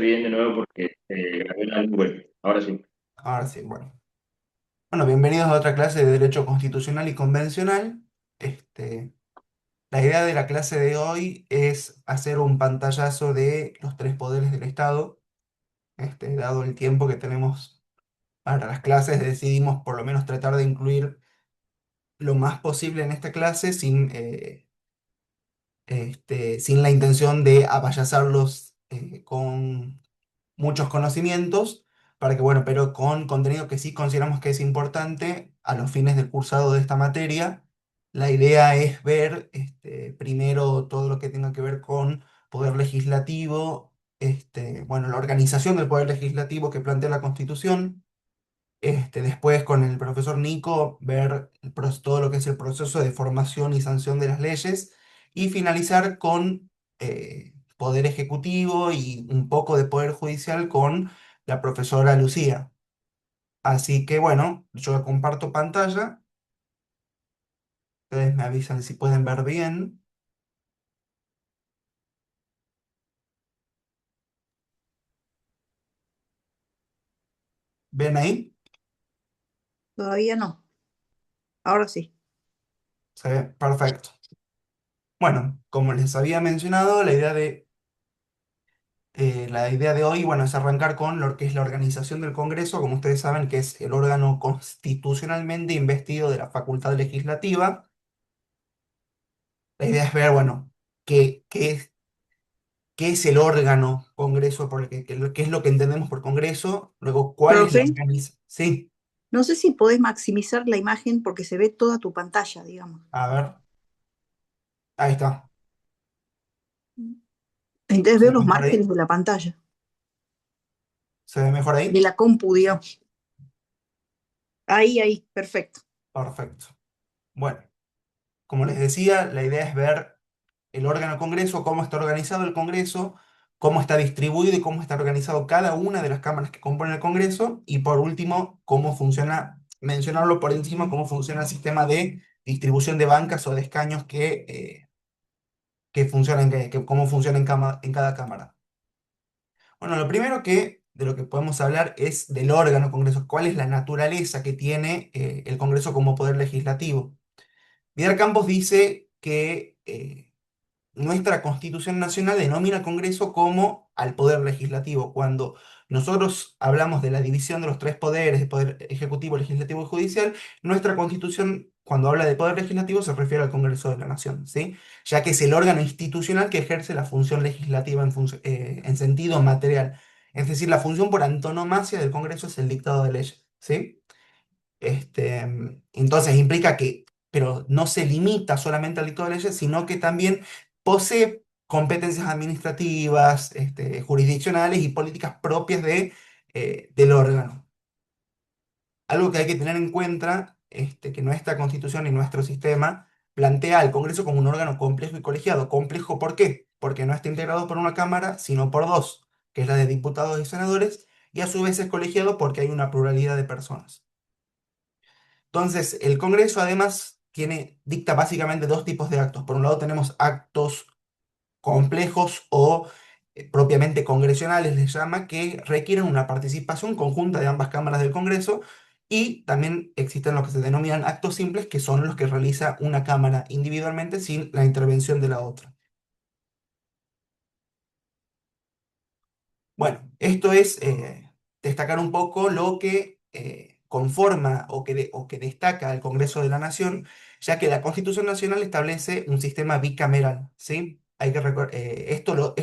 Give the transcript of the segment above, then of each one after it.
bien de nuevo porque grabé la nube. Ahora sí. Ahora sí, bueno. Bueno, bienvenidos a otra clase de Derecho Constitucional y Convencional. Este, la idea de la clase de hoy es hacer un pantallazo de los tres poderes del Estado. Dado el tiempo que tenemos para las clases, decidimos por lo menos tratar de incluir lo más posible en esta clase sin la intención de apayazarlos con muchos conocimientos, para que, bueno, pero con contenido que sí consideramos que es importante a los fines del cursado de esta materia. La idea es ver primero todo lo que tenga que ver con poder legislativo, bueno, la organización del poder legislativo que plantea la Constitución. Después con el profesor Nico ver todo lo que es el proceso de formación y sanción de las leyes y finalizar con poder ejecutivo y un poco de poder judicial con la profesora Lucía. Así que bueno, yo comparto pantalla, ustedes me avisan si pueden ver bien. ¿Ven ahí? Todavía no, ahora sí. Se ve perfecto. Bueno, como les había mencionado, la idea de hoy, bueno, es arrancar con lo que es la organización del Congreso, como ustedes saben, que es el órgano constitucionalmente investido de la facultad legislativa. La idea es ver, bueno, qué es el órgano Congreso, qué es lo que entendemos por Congreso, luego cuál es la Profe, organización. Sí, no sé si podés maximizar la imagen porque se ve toda tu pantalla, digamos. a ver, ahí está. Entonces ¿Se veo ve los mejor márgenes ahí? de la pantalla, ¿Se ve mejor de ahí? la compu, digamos. Ahí, perfecto. Perfecto. Bueno, como les decía, la idea es ver el órgano Congreso, cómo está organizado el Congreso, cómo está distribuido y cómo está organizado cada una de las cámaras que componen el Congreso, y por último, cómo funciona, mencionarlo por encima, cómo funciona el sistema de distribución de bancas o de escaños que funcionan, cómo funciona en cada cámara. Bueno, lo primero de lo que podemos hablar es del órgano Congreso, cuál es la naturaleza que tiene el Congreso como poder legislativo. Vidal Campos dice que nuestra Constitución Nacional denomina al Congreso como al Poder Legislativo. Cuando nosotros hablamos de la división de los tres poderes, de Poder Ejecutivo, Legislativo y Judicial, nuestra Constitución, cuando habla de Poder Legislativo, se refiere al Congreso de la Nación, ¿sí? Ya que es el órgano institucional que ejerce la función legislativa en sentido material. Es decir, la función por antonomasia del Congreso es el dictado de leyes, ¿sí? Entonces implica que, pero no se limita solamente al dictado de leyes, sino que también posee competencias administrativas, jurisdiccionales y políticas propias del órgano. Algo que hay que tener en cuenta, que nuestra constitución y nuestro sistema plantea al Congreso como un órgano complejo y colegiado. ¿Complejo por qué? Porque no está integrado por una cámara, sino por dos, que es la de diputados y senadores, y a su vez es colegiado porque hay una pluralidad de personas. Entonces, el Congreso además dicta básicamente dos tipos de actos. Por un lado tenemos actos complejos o propiamente congresionales, les llama, que requieren una participación conjunta de ambas cámaras del Congreso, y también existen lo que se denominan actos simples, que son los que realiza una cámara individualmente sin la intervención de la otra. Bueno, esto es destacar un poco lo que conforma o que destaca al Congreso de la Nación, ya que la Constitución Nacional establece un sistema bicameral, ¿sí? Esto lo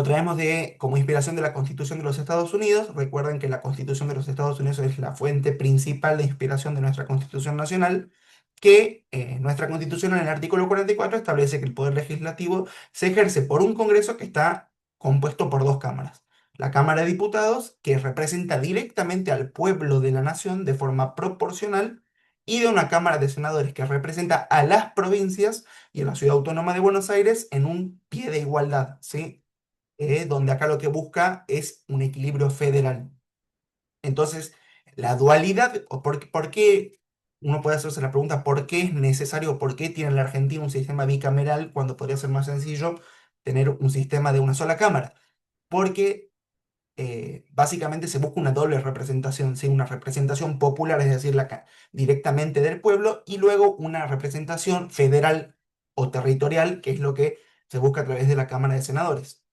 traemos como inspiración de la Constitución de los Estados Unidos. Recuerden que la Constitución de los Estados Unidos es la fuente principal de inspiración de nuestra Constitución Nacional, que nuestra Constitución en el artículo 44 establece que el poder legislativo se ejerce por un Congreso que está compuesto por dos cámaras. La Cámara de Diputados, que representa directamente al pueblo de la nación de forma proporcional, y de una Cámara de Senadores que representa a las provincias y a la Ciudad Autónoma de Buenos Aires en un pie de igualdad, ¿sí? Donde acá lo que busca es un equilibrio federal. Entonces, la dualidad, o por qué, uno puede hacerse la pregunta, ¿por qué es necesario, o por qué tiene la Argentina un sistema bicameral cuando podría ser más sencillo tener un sistema de una sola cámara? porque básicamente se busca una doble representación, ¿sí? Una representación popular, es decir, directamente del pueblo, y luego una representación federal o territorial, que es lo que se busca a través de la Cámara de Senadores.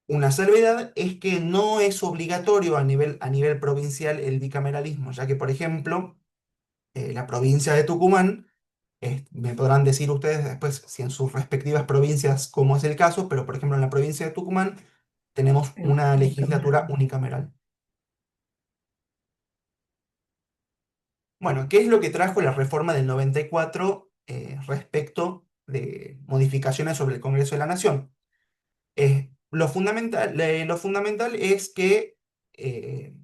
Una salvedad es que no es obligatorio a nivel provincial el bicameralismo, ya que, por ejemplo, la provincia de Tucumán, me podrán decir ustedes después si en sus respectivas provincias cómo es el caso, pero por ejemplo en la provincia de Tucumán tenemos Es una legislatura unicameral. unicameral. Bueno, ¿qué es lo que trajo la reforma del 94 respecto de modificaciones sobre el Congreso de la Nación? Lo fundamental es que eh,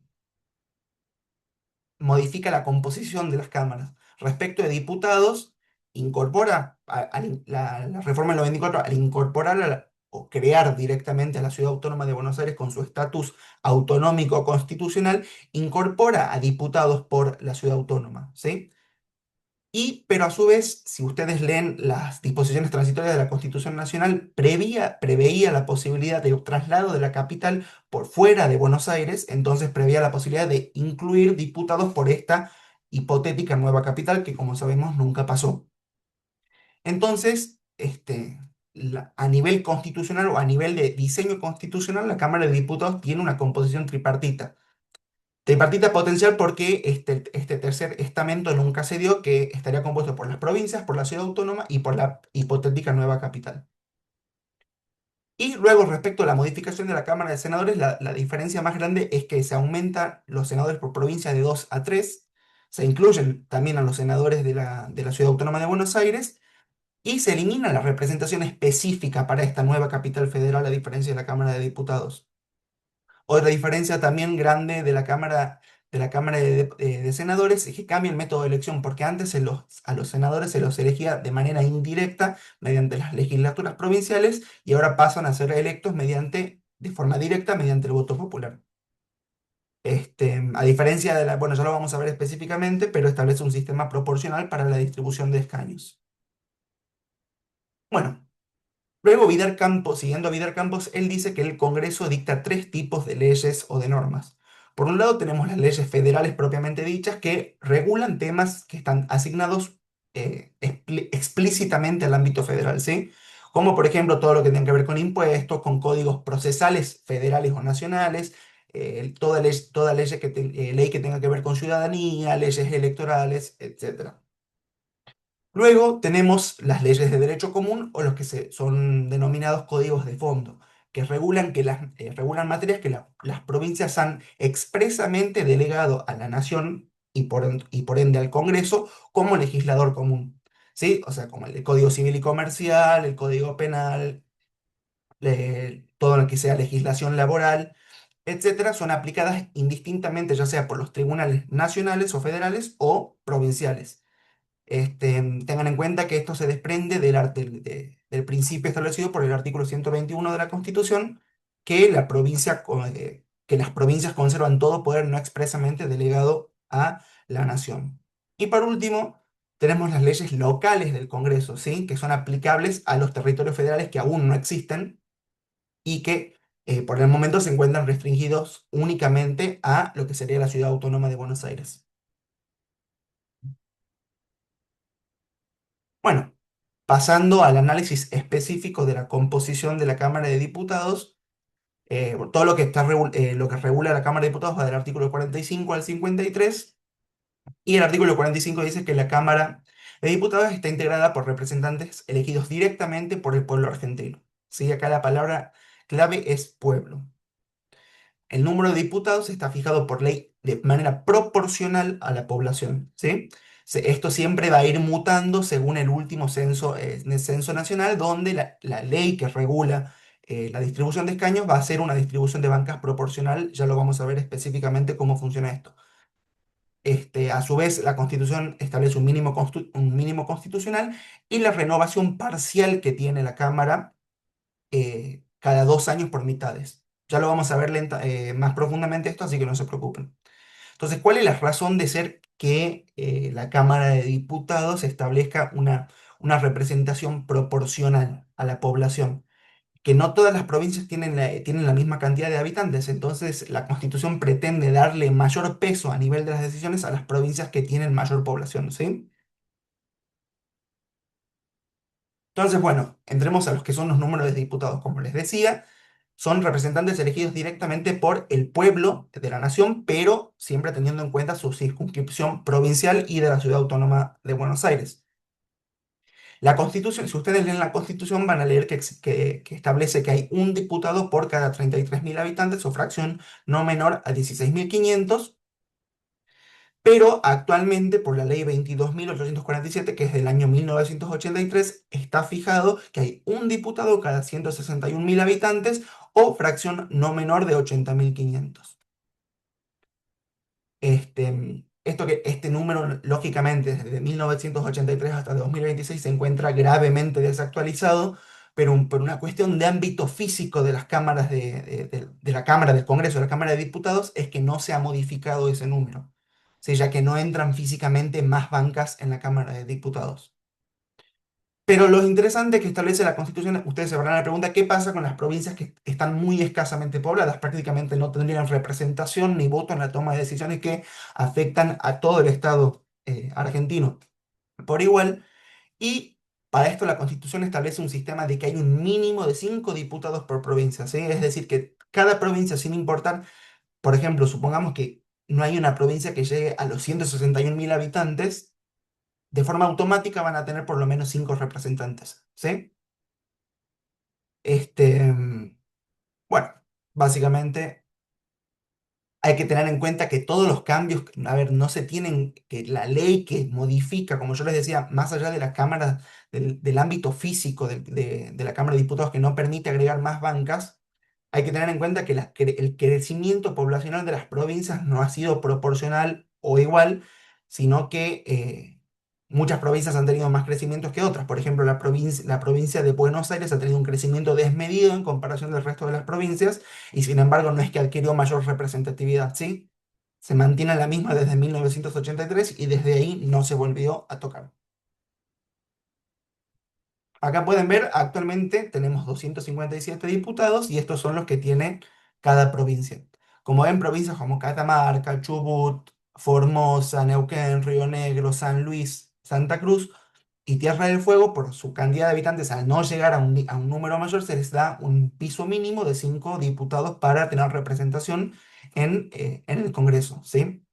modifica la composición de las cámaras. Respecto de diputados, incorpora la reforma del 94 al incorporar o crear directamente a la Ciudad Autónoma de Buenos Aires con su estatus autonómico constitucional, incorpora a diputados por la Ciudad Autónoma, ¿sí? Pero a su vez, si ustedes leen las disposiciones transitorias de la Constitución Nacional, preveía la posibilidad de un traslado de la capital por fuera de Buenos Aires, entonces preveía la posibilidad de incluir diputados por esta hipotética nueva capital, que como sabemos nunca pasó. Entonces, a nivel constitucional o a nivel de diseño constitucional, la Cámara de Diputados tiene una composición tripartita. Tripartita potencial porque este tercer estamento nunca se dio, que estaría compuesto por las provincias, por la ciudad autónoma y por la hipotética nueva capital. Y luego, respecto a la modificación de la Cámara de Senadores, la diferencia más grande es que se aumentan los senadores por provincia de 2 a 3, se incluyen también a los senadores de la Ciudad Autónoma de Buenos Aires y se elimina la representación específica para esta nueva capital federal a diferencia de la Cámara de Diputados. Otra diferencia también grande de la Cámara de Senadores es que cambia el método de elección, porque antes a los senadores se los elegía de manera indirecta mediante las legislaturas provinciales y ahora pasan a ser electos de forma directa mediante el voto popular. A diferencia bueno, ya lo vamos a ver específicamente, pero establece un sistema proporcional para la distribución de escaños. Bueno, luego Vidal Campos, siguiendo a Vidal Campos, él dice que el Congreso dicta tres tipos de leyes o de normas. Por un lado tenemos las leyes federales propiamente dichas que regulan temas que están asignados explícitamente al ámbito federal, ¿sí? Como por ejemplo todo lo que tiene que ver con impuestos, con códigos procesales federales o nacionales, ley que tenga que ver con ciudadanía, leyes electorales, etcétera. Luego tenemos las leyes de derecho común o los que son denominados códigos de fondo, que regulan materias que las provincias han expresamente delegado a la nación y por ende al Congreso como legislador común. ¿Sí? O sea, como el Código Civil y Comercial, el Código Penal, todo lo que sea legislación laboral, etcétera, son aplicadas indistintamente, ya sea por los tribunales nacionales o federales o provinciales. Tengan en cuenta que esto se desprende del principio establecido por el artículo 121 de la Constitución, que las provincias conservan todo poder no expresamente delegado a la nación. Y por último, tenemos las leyes locales del Congreso, ¿sí? Que son aplicables a los territorios federales que aún no existen y que por el momento se encuentran restringidos únicamente a lo que sería la Ciudad Autónoma de Buenos Aires. Bueno, pasando al análisis específico de la composición de la Cámara de Diputados, todo lo que regula la Cámara de Diputados va del artículo 45 al 53, y el artículo 45 dice que la Cámara de Diputados está integrada por representantes elegidos directamente por el pueblo argentino. ¿Sí? Acá la palabra clave es pueblo. El número de diputados está fijado por ley de manera proporcional a la población, ¿sí? Esto siempre va a ir mutando según el último censo nacional, donde la ley que regula la distribución de escaños va a ser una distribución de bancas proporcional. Ya lo vamos a ver específicamente cómo funciona esto. A su vez, la Constitución establece un mínimo constitucional y la renovación parcial que tiene la Cámara cada 2 años por mitades. Ya lo vamos a ver más profundamente esto, así que no se preocupen. Entonces, ¿cuál es la razón de ser que la Cámara de Diputados establezca una representación proporcional a la población? que no todas las provincias tienen la misma cantidad de habitantes, entonces la Constitución pretende darle mayor peso a nivel de las decisiones a las provincias que tienen mayor población, ¿sí? Entonces, bueno, entremos a los que son los números de diputados. Como les decía, son representantes elegidos directamente por el pueblo de la nación, pero siempre teniendo en cuenta su circunscripción provincial y de la ciudad autónoma de Buenos Aires. La Constitución, si ustedes leen la Constitución, van a leer que establece que hay un diputado por cada 33.000 habitantes o fracción no menor a 16.500, pero actualmente por la ley 22.847, que es del año 1983, está fijado que hay un diputado cada 161.000 habitantes o fracción no menor de 80.500. Este número, lógicamente, desde 1983 hasta 2026 se encuentra gravemente desactualizado, pero por una cuestión de ámbito físico de las cámaras de la Cámara del Congreso, de la Cámara de Diputados, es que no se ha modificado ese número, sí, ya que no entran físicamente más bancas en la Cámara de Diputados. Pero lo interesante que establece la Constitución, ustedes se van a la pregunta, ¿qué pasa con las provincias que están muy escasamente pobladas? Prácticamente no tendrían representación ni voto en la toma de decisiones que afectan a todo el Estado argentino por igual. Y para esto la Constitución establece un sistema de que hay un mínimo de 5 diputados por provincia, ¿sí? Es decir, que cada provincia, sin importar, por ejemplo, supongamos que no hay una provincia que llegue a los 161.000 habitantes, de forma automática van a tener por lo menos 5 representantes, ¿sí? Bueno, básicamente hay que tener en cuenta que todos los cambios, a ver, no se tienen, que la ley que modifica, como yo les decía, más allá de la Cámara, del ámbito físico de la Cámara de Diputados que no permite agregar más bancas, hay que tener en cuenta que el crecimiento poblacional de las provincias no ha sido proporcional o igual, sino que muchas provincias han tenido más crecimientos que otras. Por ejemplo, la provincia de Buenos Aires ha tenido un crecimiento desmedido en comparación del resto de las provincias y sin embargo no es que adquirió mayor representatividad, ¿sí? Se mantiene la misma desde 1983 y desde ahí no se volvió a tocar. Acá pueden ver, actualmente tenemos 257 diputados y estos son los que tiene cada provincia. Como ven, provincias como Catamarca, Chubut, Formosa, Neuquén, Río Negro, San Luis, Santa Cruz y Tierra del Fuego, por su cantidad de habitantes, al no llegar a un número mayor, se les da un piso mínimo de 5 diputados para tener representación en el Congreso, ¿sí?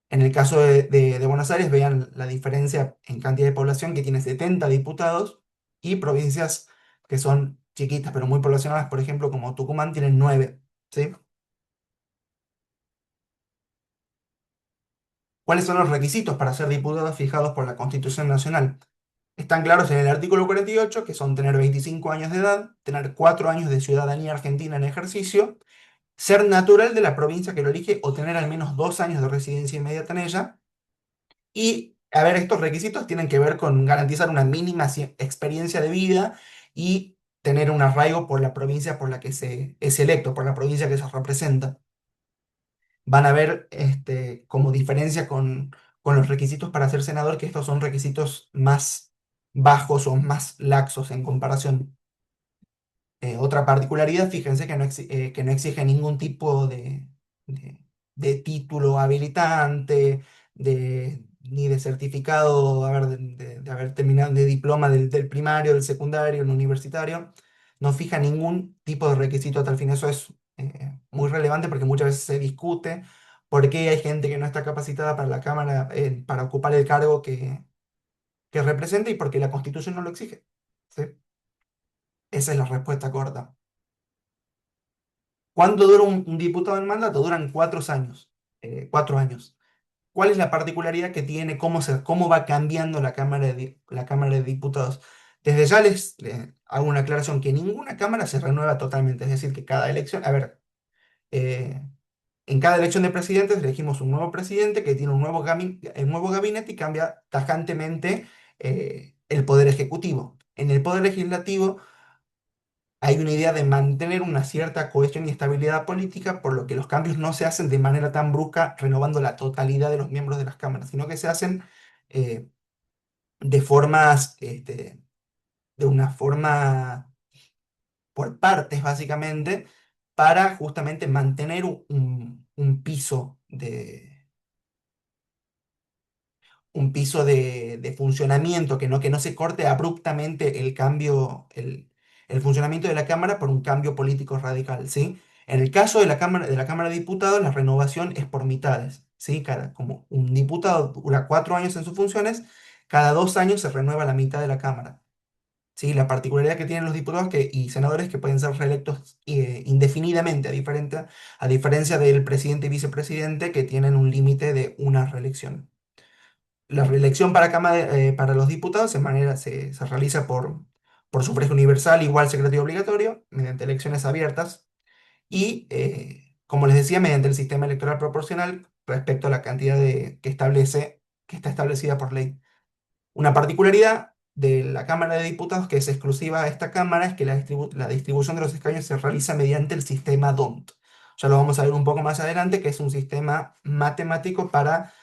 En el caso de Buenos Aires, vean la diferencia en cantidad de población, que tiene 70 diputados, y provincias que son chiquitas pero muy poblacionadas, por ejemplo, como Tucumán, tienen 9, ¿sí? ¿Cuáles son los requisitos para ser diputado fijados por la Constitución Nacional? Están claros en el artículo 48, que son tener 25 años de edad, tener 4 años de ciudadanía argentina en ejercicio, ser natural de la provincia que lo elige o tener al menos 2 años de residencia inmediata en ella. Y, a ver, estos requisitos tienen que ver con garantizar una mínima experiencia de vida y tener un arraigo por la provincia por la que se es electo, por la provincia que se representa. Van a ver como diferencia con los requisitos para ser senador, que estos son requisitos más bajos o más laxos en comparación. Otra particularidad, fíjense que no exige ningún tipo de- de título habilitante, ni de certificado de haber terminado de diploma del primario, del secundario, el universitario. No fija ningún tipo de requisito a tal fin. Eso es muy relevante porque muchas veces se discute por qué hay gente que no está capacitada para la Cámara, para ocupar el cargo que representa y porque la Constitución no lo exige. ¿Sí? Esa es la respuesta corta. ¿Cuánto dura un diputado en mandato? Duran 4 años. 4 años. ¿Cuál es la particularidad que tiene? ¿Cómo va cambiando la Cámara de Diputados? Desde ya les hago una aclaración, que ninguna cámara se renueva totalmente. Es decir, que cada elección, a ver, eh, en cada elección de presidentes elegimos un nuevo presidente que tiene un nuevo gabinete y cambia tajantemente el poder ejecutivo. En el poder legislativo hay una idea de mantener una cierta cohesión y estabilidad política, por lo que los cambios no se hacen de manera tan brusca, renovando la totalidad de los miembros de las cámaras, sino que se hacen eh, de formas, de una forma por partes básicamente, para justamente mantener un piso de funcionamiento, que no se corte abruptamente el funcionamiento de la Cámara por un cambio político radical, ¿sí? En el caso de la Cámara de Diputados, la renovación es por mitades, ¿sí? Como un diputado dura 4 años en sus funciones, cada 2 años se renueva la mitad de la Cámara. ¿Sí? La particularidad que tienen los diputados y senadores que pueden ser reelectos indefinidamente, a diferencia del presidente y vicepresidente que tienen un límite de una reelección. La reelección para los diputados se realiza por sufragio universal, igual secreto y obligatorio, mediante elecciones abiertas y, como les decía, mediante el sistema electoral proporcional respecto a la cantidad que está establecida por ley. Una particularidad de la Cámara de Diputados que es exclusiva a esta Cámara es que la distribución de los escaños se realiza mediante el sistema DONT. Ya lo vamos a ver un poco más adelante, que es un sistema matemático para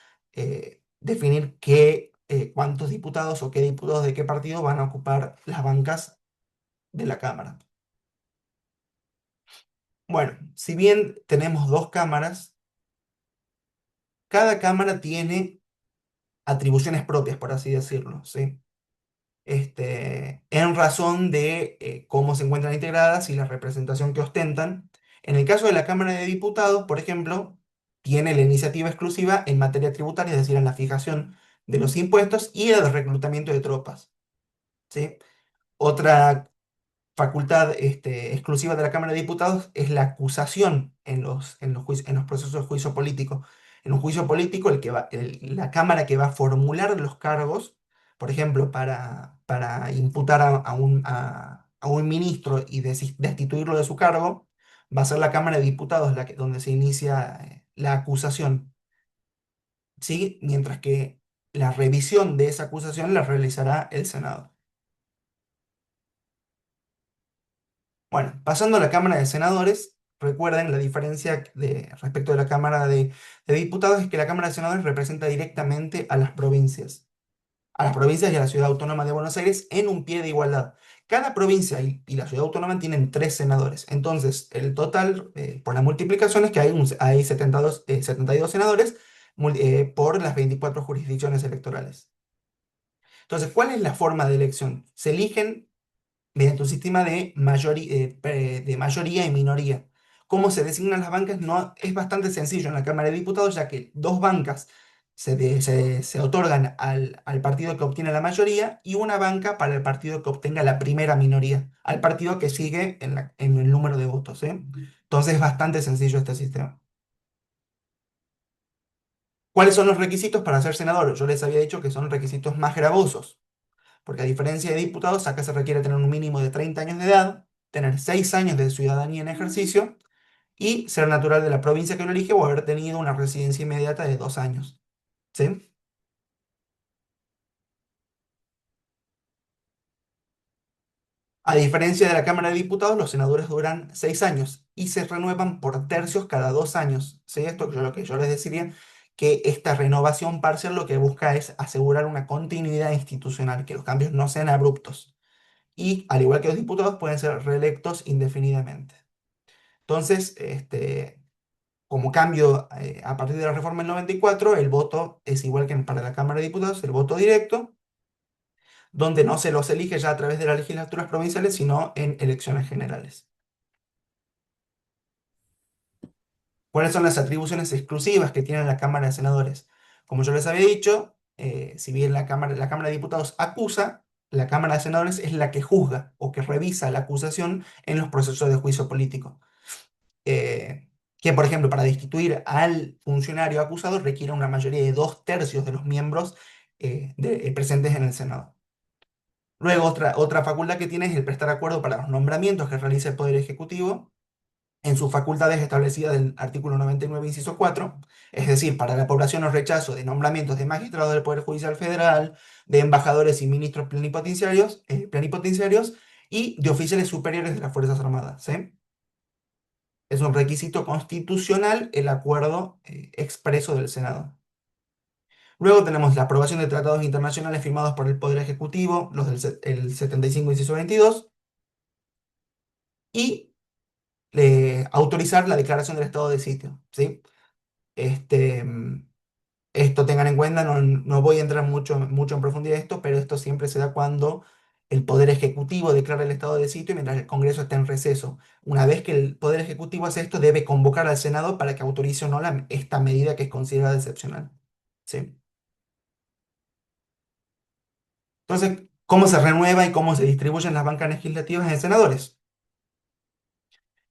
definir cuántos diputados o qué diputados de qué partido van a ocupar las bancas de la Cámara. Bueno, si bien tenemos dos cámaras, cada cámara tiene atribuciones propias, por así decirlo, ¿sí? En razón de cómo se encuentran integradas y la representación que ostentan. En el caso de la Cámara de Diputados, por ejemplo, tiene la iniciativa exclusiva en materia tributaria, es decir, en la fijación de los impuestos y el reclutamiento de tropas, ¿sí? Otra facultad exclusiva de la Cámara de Diputados es la acusación en los procesos de juicio político. En un juicio político, la Cámara que va a formular los cargos, por ejemplo, para imputar a un ministro y destituirlo de su cargo, va a ser la Cámara de Diputados donde se inicia la acusación, ¿sí? Mientras que la revisión de esa acusación la realizará el Senado. Bueno, pasando a la Cámara de Senadores, recuerden la diferencia respecto de la Cámara de Diputados es que la Cámara de Senadores representa directamente a las provincias y a la Ciudad Autónoma de Buenos Aires en un pie de igualdad. Cada provincia y la Ciudad Autónoma tienen 3 senadores. Entonces, el total, por la multiplicación, es que hay 72 senadores por las 24 jurisdicciones electorales. Entonces, ¿cuál es la forma de elección? Se eligen mediante un sistema de mayoría y minoría. ¿Cómo se designan las bancas? No, es bastante sencillo en la Cámara de Diputados, ya que dos bancas se otorgan al partido que obtiene la mayoría y una banca para el partido que obtenga la primera minoría, al partido que sigue en el número de votos, ¿eh? Entonces es bastante sencillo este sistema. ¿Cuáles son los requisitos para ser senador? Yo les había dicho que son requisitos más gravosos. Porque a diferencia de diputados, acá se requiere tener un mínimo de 30 años de edad, tener 6 años de ciudadanía en ejercicio y ser natural de la provincia que lo elige o haber tenido una residencia inmediata de 2 años. ¿Sí? A diferencia de la Cámara de Diputados, los senadores duran 6 años y se renuevan por tercios cada 2 años. ¿Sí? Esto lo que yo les decía, que esta renovación parcial lo que busca es asegurar una continuidad institucional, que los cambios no sean abruptos. Y, al igual que los diputados, pueden ser reelectos indefinidamente. Entonces, como cambio a partir de la reforma del 94, el voto es igual que para la Cámara de Diputados, el voto directo, donde no se los elige ya a través de las legislaturas provinciales, sino en elecciones generales. ¿Cuáles son las atribuciones exclusivas que tiene la Cámara de Senadores? Como yo les había dicho, si bien la Cámara de Diputados acusa, la Cámara de Senadores es la que juzga o que revisa la acusación en los procesos de juicio político. eh, que, por ejemplo, para destituir al funcionario acusado requiere una mayoría de 2 tercios de los miembros presentes en el Senado. Luego, otra facultad que tiene es el prestar acuerdo para los nombramientos que realiza el Poder Ejecutivo en sus facultades establecidas del artículo 99, inciso 4, es decir, para la aprobación o rechazo de nombramientos de magistrados del Poder Judicial Federal, de embajadores y ministros plenipotenciarios y de oficiales superiores de las Fuerzas Armadas, ¿sí? Es un requisito constitucional el acuerdo expreso del Senado. Luego tenemos la aprobación de tratados internacionales firmados por el Poder Ejecutivo, el 75, inciso 22, y autorizar la declaración del estado de sitio, ¿sí? Este, esto tengan en cuenta, no voy a entrar mucho en profundidad de esto, pero esto siempre se da cuando el Poder Ejecutivo declara el estado de sitio mientras el Congreso está en receso. Una vez que el Poder Ejecutivo hace esto, debe convocar al Senado para que autorice o no esta medida que es considerada excepcional. ¿Sí? Entonces, ¿cómo se renueva y cómo se distribuyen las bancas legislativas en senadores?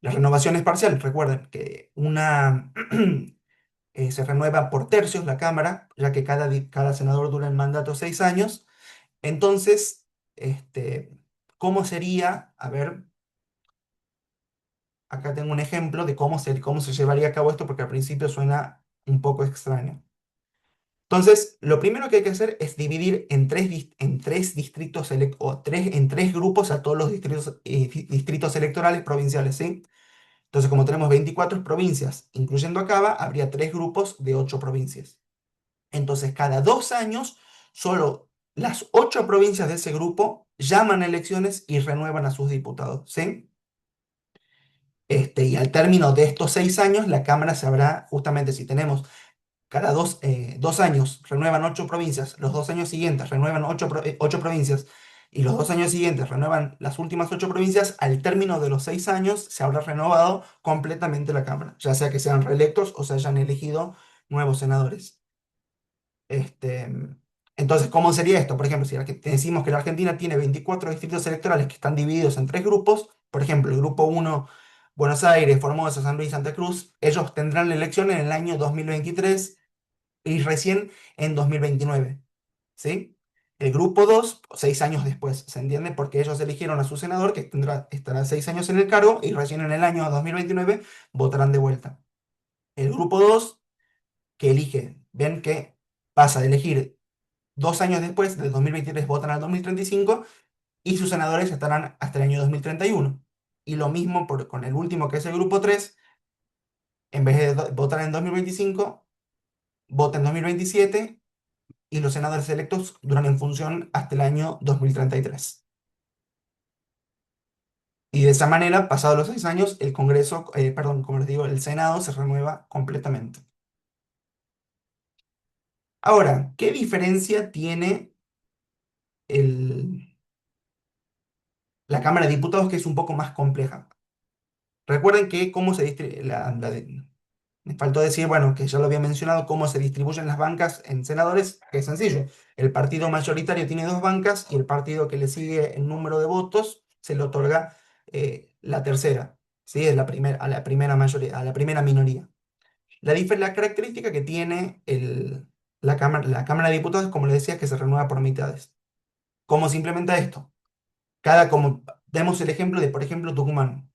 La renovación es parcial. Recuerden que se renueva por tercios la Cámara, ya que cada senador dura el mandato 6 años. Entonces, ¿cómo sería? A ver, acá tengo un ejemplo de cómo se llevaría a cabo esto, porque al principio suena un poco extraño. Entonces, lo primero que hay que hacer es dividir en tres distritos en tres grupos a todos los distritos electorales provinciales, ¿sí? Entonces, como tenemos 24 provincias, incluyendo Acaba, habría tres grupos de 8 provincias. Entonces, cada 2 años, solo las 8 provincias de ese grupo llaman a elecciones y renuevan a sus diputados, ¿sí? Y al término de estos 6 años, la Cámara sabrá, justamente si tenemos cada 2 años renuevan 8 provincias, los 2 años siguientes renuevan 8 provincias y los 2 años siguientes renuevan las últimas 8 provincias, al término de los 6 años se habrá renovado completamente la Cámara, ya sea que sean reelectos o se hayan elegido nuevos senadores. Este, entonces, ¿cómo sería esto? Por ejemplo, si decimos que la Argentina tiene 24 distritos electorales que están divididos en tres grupos, por ejemplo, el grupo 1, Buenos Aires, Formosa, San Luis, Santa Cruz, ellos tendrán la elección en el año 2023 y recién en 2029, ¿sí? El grupo 2, 6 años después, ¿se entiende? Porque ellos eligieron a su senador, que estará 6 años en el cargo, y recién en el año 2029 votarán de vuelta. El grupo 2 que elige, ven que pasa de elegir 2 años después, del 2023 votan al 2035, y sus senadores estarán hasta el año 2031. Y lo mismo con el último, que es el grupo 3, en vez de votar en 2025, vota en 2027 y los senadores electos duran en función hasta el año 2033. Y de esa manera, pasados los 6 años, el Congreso, perdón, como les digo, el Senado se renueva completamente. Ahora, ¿qué diferencia tiene el- la Cámara de Diputados, que es un poco más compleja? Recuerden que cómo se distribuye, me faltó decir, bueno, que ya lo había mencionado, cómo se distribuyen las bancas en senadores, que es sencillo. El partido mayoritario tiene 2 bancas y el partido que le sigue en número de votos se le otorga la tercera, ¿sí? A la primera mayoría, a la primera minoría. La característica que tiene la Cámara de Diputados, como les decía, es que se renueva por mitades. ¿Cómo se implementa esto? Como demos el ejemplo de, por ejemplo, Tucumán.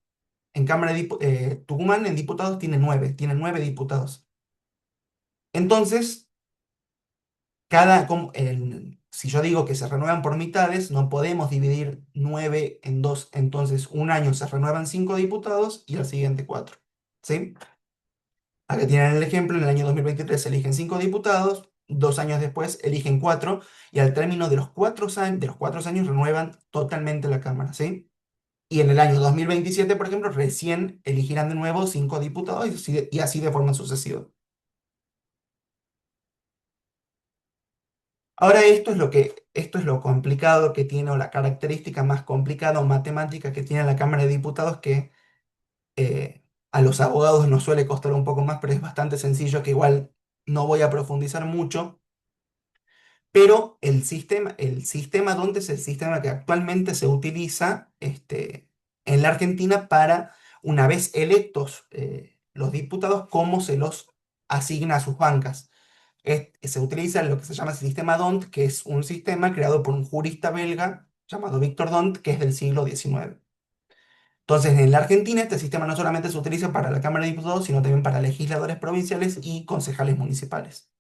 Tucumán en diputados tiene nueve diputados. Entonces, si yo digo que se renuevan por mitades, no podemos dividir 9 en 2. Entonces, un año se renuevan 5 diputados y al siguiente 4. ¿Sí? Acá tienen el ejemplo, en el año 2023 se eligen 5 diputados, 2 años después eligen 4 y al término de los 4 años renuevan totalmente la Cámara. ¿Sí? Y en el año 2027, por ejemplo, recién elegirán de nuevo 5 diputados y así de forma sucesiva. Ahora esto es lo complicado que tiene, o la característica más complicada o matemática que tiene la Cámara de Diputados, que a los abogados nos suele costar un poco más, pero es bastante sencillo, que igual no voy a profundizar mucho. Pero el sistema DONT es el sistema que actualmente se utiliza en la Argentina para, una vez electos los diputados, cómo se los asigna a sus bancas. Se utiliza lo que se llama el sistema DONT, que es un sistema creado por un jurista belga llamado Victor DONT, que es del siglo XIX. Entonces, en la Argentina, este sistema no solamente se utiliza para la Cámara de Diputados, sino también para legisladores provinciales y concejales municipales.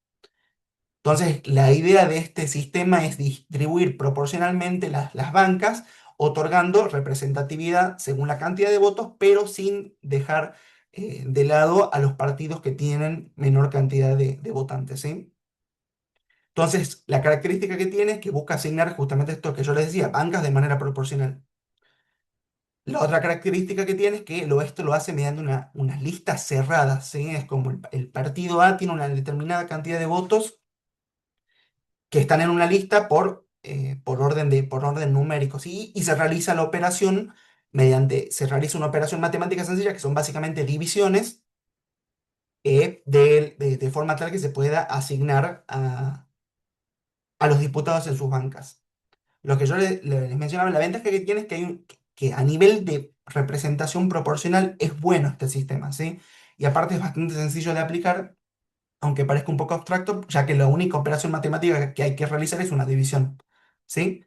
Entonces, la idea de este sistema es distribuir proporcionalmente las bancas, otorgando representatividad según la cantidad de votos, pero sin dejar de lado a los partidos que tienen menor cantidad de votantes, ¿sí? Entonces, la característica que tiene es que busca asignar justamente esto que yo les decía, bancas de manera proporcional. La otra característica que tiene es que esto lo hace mediante unas listas cerradas, ¿sí? Es como el partido A tiene una determinada cantidad de votos que están en una lista por orden numérico, ¿sí? Y se realiza la operación se realiza una operación matemática sencilla, que son básicamente divisiones, de forma tal que se pueda asignar a los diputados en sus bancas. Lo que yo les mencionaba, la ventaja que tiene es que, que a nivel de representación proporcional es bueno este sistema, ¿sí? Y aparte es bastante sencillo de aplicar, aunque parezca un poco abstracto, ya que la única operación matemática que hay que realizar es una división, ¿sí?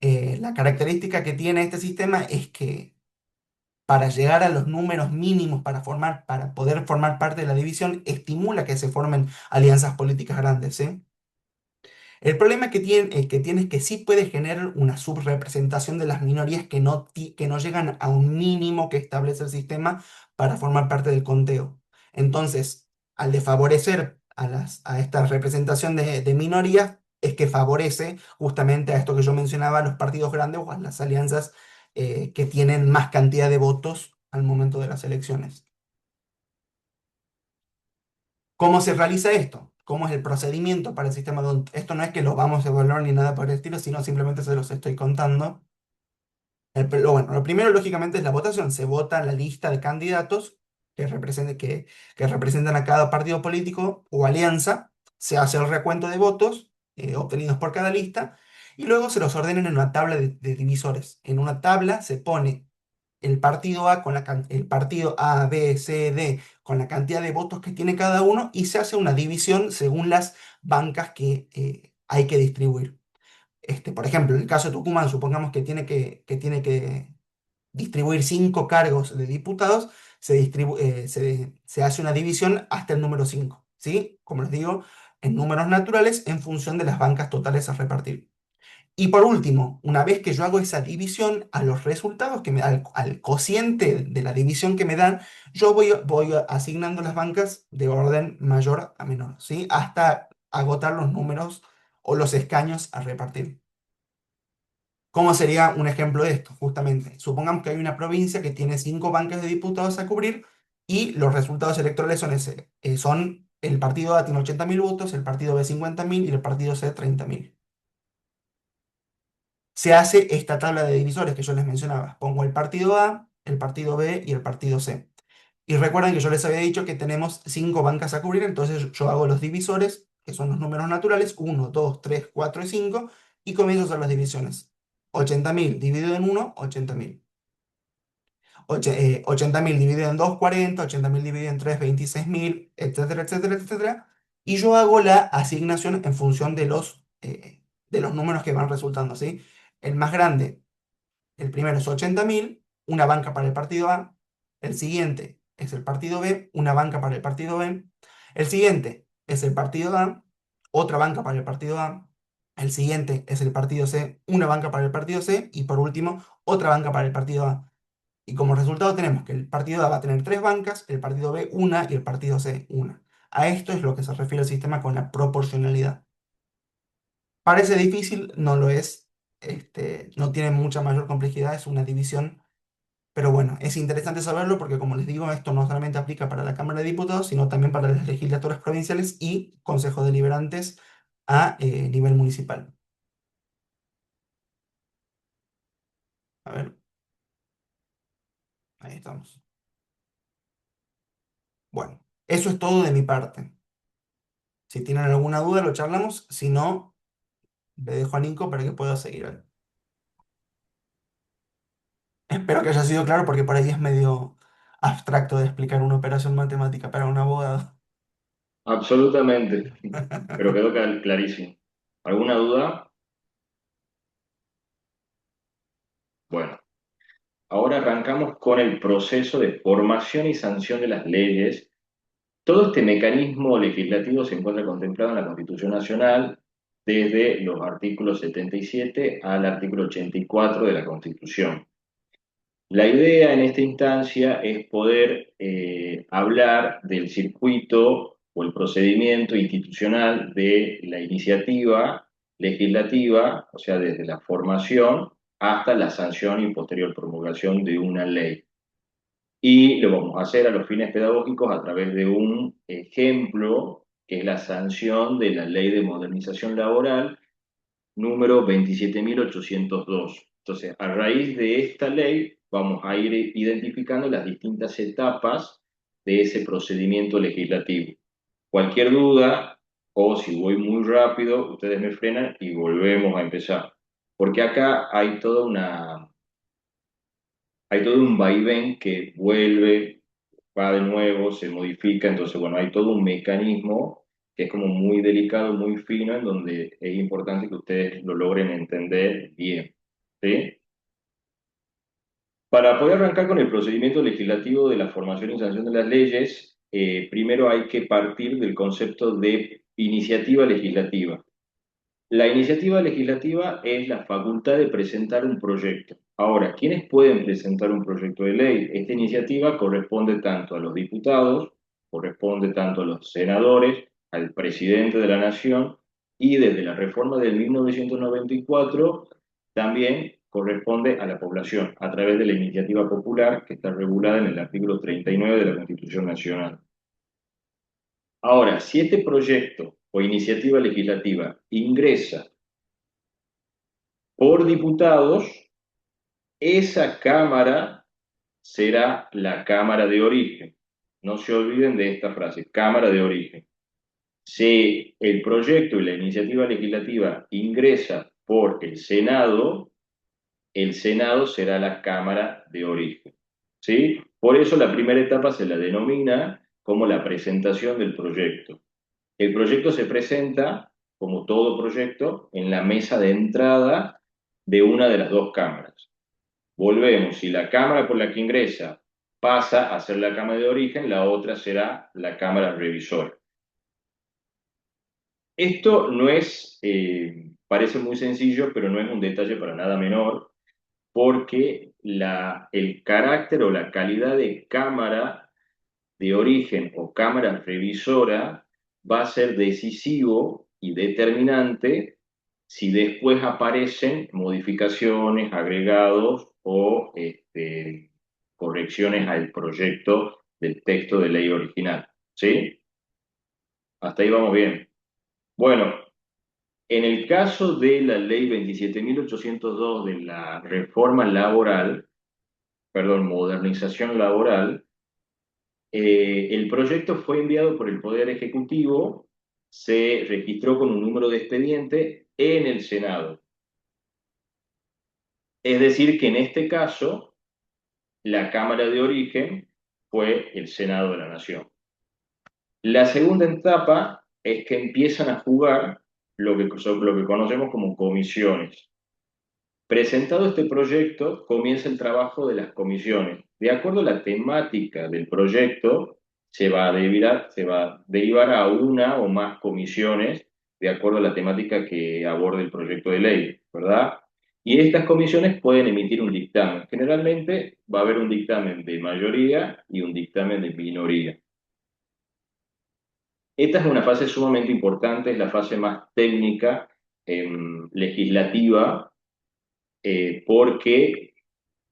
La característica que tiene este sistema es que para llegar a los números mínimos para poder formar parte de la división, estimula que se formen alianzas políticas grandes, ¿sí? El problema que tiene es que sí puede generar una subrepresentación de las minorías que no llegan a un mínimo que establece el sistema para formar parte del conteo. Entonces, al desfavorecer a esta representación de minorías, es que favorece justamente a esto que yo mencionaba, a los partidos grandes o a las alianzas que tienen más cantidad de votos al momento de las elecciones. ¿Cómo se realiza esto? ¿Cómo es el procedimiento para el sistema de... Esto no es que lo vamos a evaluar ni nada por el estilo, sino simplemente se los estoy contando. Bueno, lo primero, lógicamente, es la votación. Se vota la lista de candidatos que representan a cada partido político o alianza. Se hace el recuento de votos obtenidos por cada lista y luego se los ordena en una tabla de divisores. En una tabla se pone el partido A el partido A, B, C, D con la cantidad de votos que tiene cada uno y se hace una división según las bancas que hay que distribuir. Por ejemplo, en el caso de Tucumán, supongamos que tiene que distribuir 5 cargos de diputados, se hace una división hasta el número 5, ¿sí? Como les digo, en números naturales en función de las bancas totales a repartir. Y por último, una vez que yo hago esa división, a los resultados que me da, al cociente de la división que me dan, yo voy asignando las bancas de orden mayor a menor, ¿sí? Hasta agotar los números o los escaños a repartir. ¿Cómo sería un ejemplo de esto? Justamente, supongamos que hay una provincia que tiene 5 bancas de diputados a cubrir y los resultados electorales son el partido A tiene 80.000 votos, el partido B 50.000 y el partido C 30.000. Se hace esta tabla de divisores que yo les mencionaba. Pongo el partido A, el partido B y el partido C. Y recuerden que yo les había dicho que tenemos 5 bancas a cubrir, entonces yo hago los divisores, que son los números naturales, 1, 2, 3, 4 y 5, y comienzo a hacer las divisiones. 80.000 dividido en 1, 80.000. 80.000 dividido en 2, 40, 80.000 dividido en 3, 26.000, etcétera, etcétera, etcétera. Y yo hago la asignación en función de los números que van resultando, ¿sí? El más grande, el primero es 80.000, una banca para el partido A. El siguiente es el partido B, una banca para el partido B. El siguiente es el partido A, otra banca para el partido A. El siguiente es el partido C, una banca para el partido C. Y por último, otra banca para el partido A. Y como resultado tenemos que el partido A va a tener 3 bancas, el partido B una y el partido C una. A esto es lo que se refiere el sistema con la proporcionalidad. Parece difícil, no lo es, no tiene mucha mayor complejidad, es una división, pero bueno, es interesante saberlo porque como les digo, esto no solamente aplica para la Cámara de Diputados, sino también para las legislaturas provinciales y consejos deliberantes a nivel municipal. A ver, ahí estamos. Bueno, eso es todo de mi parte. Si tienen alguna duda, lo charlamos, si no, le dejo a Nico para que pueda seguir. Espero que haya sido claro porque por ahí es medio abstracto de explicar una operación matemática para un abogado. Absolutamente, pero quedó clarísimo. ¿Alguna duda? Bueno, ahora arrancamos con el proceso de formación y sanción de las leyes. Todo este mecanismo legislativo se encuentra contemplado en la Constitución Nacional desde los artículos 77 al artículo 84 de la Constitución. La idea en esta instancia es poder hablar del circuito o el procedimiento institucional de la iniciativa legislativa, o sea, desde la formación hasta la sanción y posterior promulgación de una ley. Y lo vamos a hacer a los fines pedagógicos a través de un ejemplo, que es la sanción de la Ley de Modernización Laboral número 27.802. Entonces, a raíz de esta ley, vamos a ir identificando las distintas etapas de ese procedimiento legislativo. Cualquier duda, o si voy muy rápido, ustedes me frenan y volvemos a empezar. Porque acá hay todo un vaivén que vuelve, va de nuevo, se modifica, entonces, bueno, hay todo un mecanismo que es como muy delicado, muy fino, en donde es importante que ustedes lo logren entender bien, ¿sí? Para poder arrancar con el procedimiento legislativo de la formación y sanción de las leyes, primero hay que partir del concepto de iniciativa legislativa. La iniciativa legislativa es la facultad de presentar un proyecto. Ahora, ¿quiénes pueden presentar un proyecto de ley? Esta iniciativa corresponde tanto a los diputados, corresponde tanto a los senadores, al presidente de la Nación, y desde la reforma del 1994 también corresponde a la población, a través de la iniciativa popular que está regulada en el artículo 39 de la Constitución Nacional. Ahora, si este proyecto o iniciativa legislativa ingresa por diputados, esa Cámara será la Cámara de origen. No se olviden de esta frase, Cámara de origen. Si el proyecto y la iniciativa legislativa ingresa por el Senado será la Cámara de origen. ¿Sí? Por eso la primera etapa se la denomina como la presentación del proyecto. El proyecto se presenta, como todo proyecto, en la mesa de entrada de una de las dos cámaras. Volvemos, si la cámara por la que ingresa pasa a ser la cámara de origen, la otra será la cámara revisora. Esto no es, parece muy sencillo, pero no es un detalle para nada menor, porque el carácter o la calidad de cámara de origen o cámara revisora va a ser decisivo y determinante si después aparecen modificaciones, agregados o correcciones al proyecto del texto de ley original. ¿Sí? Hasta ahí vamos bien. Bueno, en el caso de la ley 27.802 de la reforma laboral, perdón, modernización laboral, el proyecto fue enviado por el Poder Ejecutivo, se registró con un número de expediente en el Senado. Es decir, que en este caso, la Cámara de origen fue el Senado de la Nación. La segunda etapa es que empiezan a jugar lo que conocemos como comisiones. Presentado este proyecto, comienza el trabajo de las comisiones. De acuerdo a la temática del proyecto, se va a derivar a una o más comisiones de acuerdo a la temática que aborde el proyecto de ley, ¿verdad? Y estas comisiones pueden emitir un dictamen. Generalmente va a haber un dictamen de mayoría y un dictamen de minoría. Esta es una fase sumamente importante, es la fase más técnica, legislativa, porque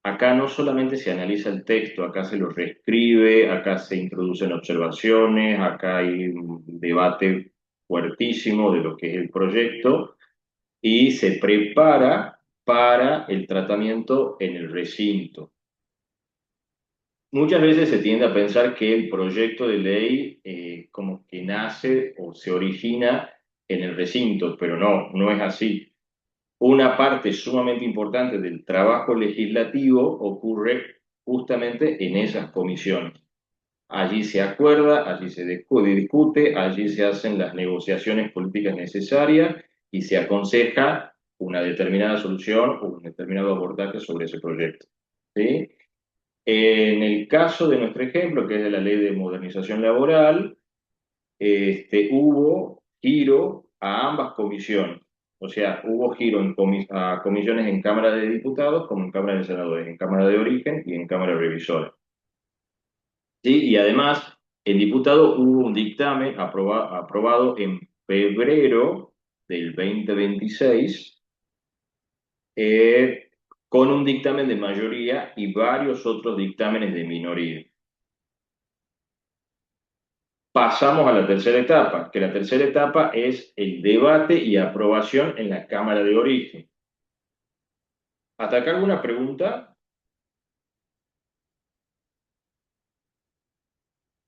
acá no solamente se analiza el texto, acá se lo reescribe, acá se introducen observaciones, acá hay un debate fuertísimo de lo que es el proyecto y se prepara para el tratamiento en el recinto. Muchas veces se tiende a pensar que el proyecto de ley como que nace o se origina en el recinto, pero no, no es así. Una parte sumamente importante del trabajo legislativo ocurre justamente en esas comisiones. Allí se acuerda, allí se discute, allí se hacen las negociaciones políticas necesarias y se aconseja una determinada solución o un determinado abordaje sobre ese proyecto. ¿Sí? En el caso de nuestro ejemplo, que es de la Ley de Modernización Laboral, hubo giro a ambas comisiones. O sea, hubo giro a comisiones en Cámara de Diputados como en Cámara de Senadores, en Cámara de Origen y en Cámara Revisora. ¿Sí? Y además, en diputado hubo un dictamen aprobado en febrero del 2026, con un dictamen de mayoría y varios otros dictámenes de minoría. Pasamos a la tercera etapa, que la tercera etapa es el debate y aprobación en la Cámara de Origen. ¿Hasta acá alguna pregunta?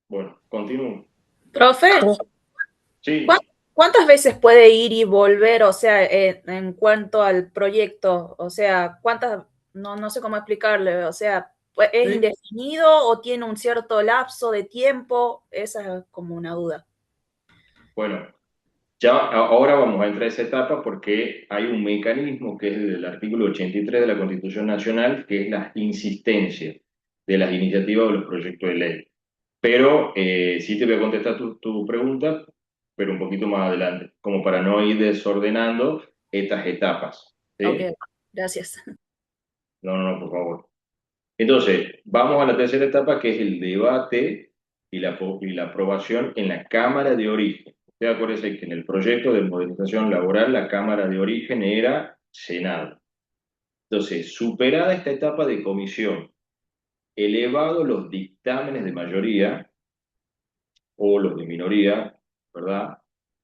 Bueno, continúo. Profe, ¿cuán- Sí, ¿cuántas veces puede ir y volver, o sea, en cuanto al proyecto? O sea, ¿cuántas? No, no sé cómo explicarle, o sea, ¿es sí. indefinido o tiene un cierto lapso de tiempo? Esa es como una duda. Bueno, ya ahora vamos a entrar a esa etapa porque hay un mecanismo que es el artículo 83 de la Constitución Nacional, que es la insistencia de las iniciativas o los proyectos de ley. Pero sí te voy a contestar tu pregunta, pero un poquito más adelante, como para no ir desordenando estas etapas. Ok, ¿Sí? gracias. No, no, no, por favor. Entonces, vamos a la tercera etapa, que es el debate y la aprobación en la Cámara de Origen. Usted acuérdese que en el proyecto de modernización laboral la Cámara de Origen era Senado. Entonces, superada esta etapa de comisión, elevado los dictámenes de mayoría o los de minoría, ¿verdad?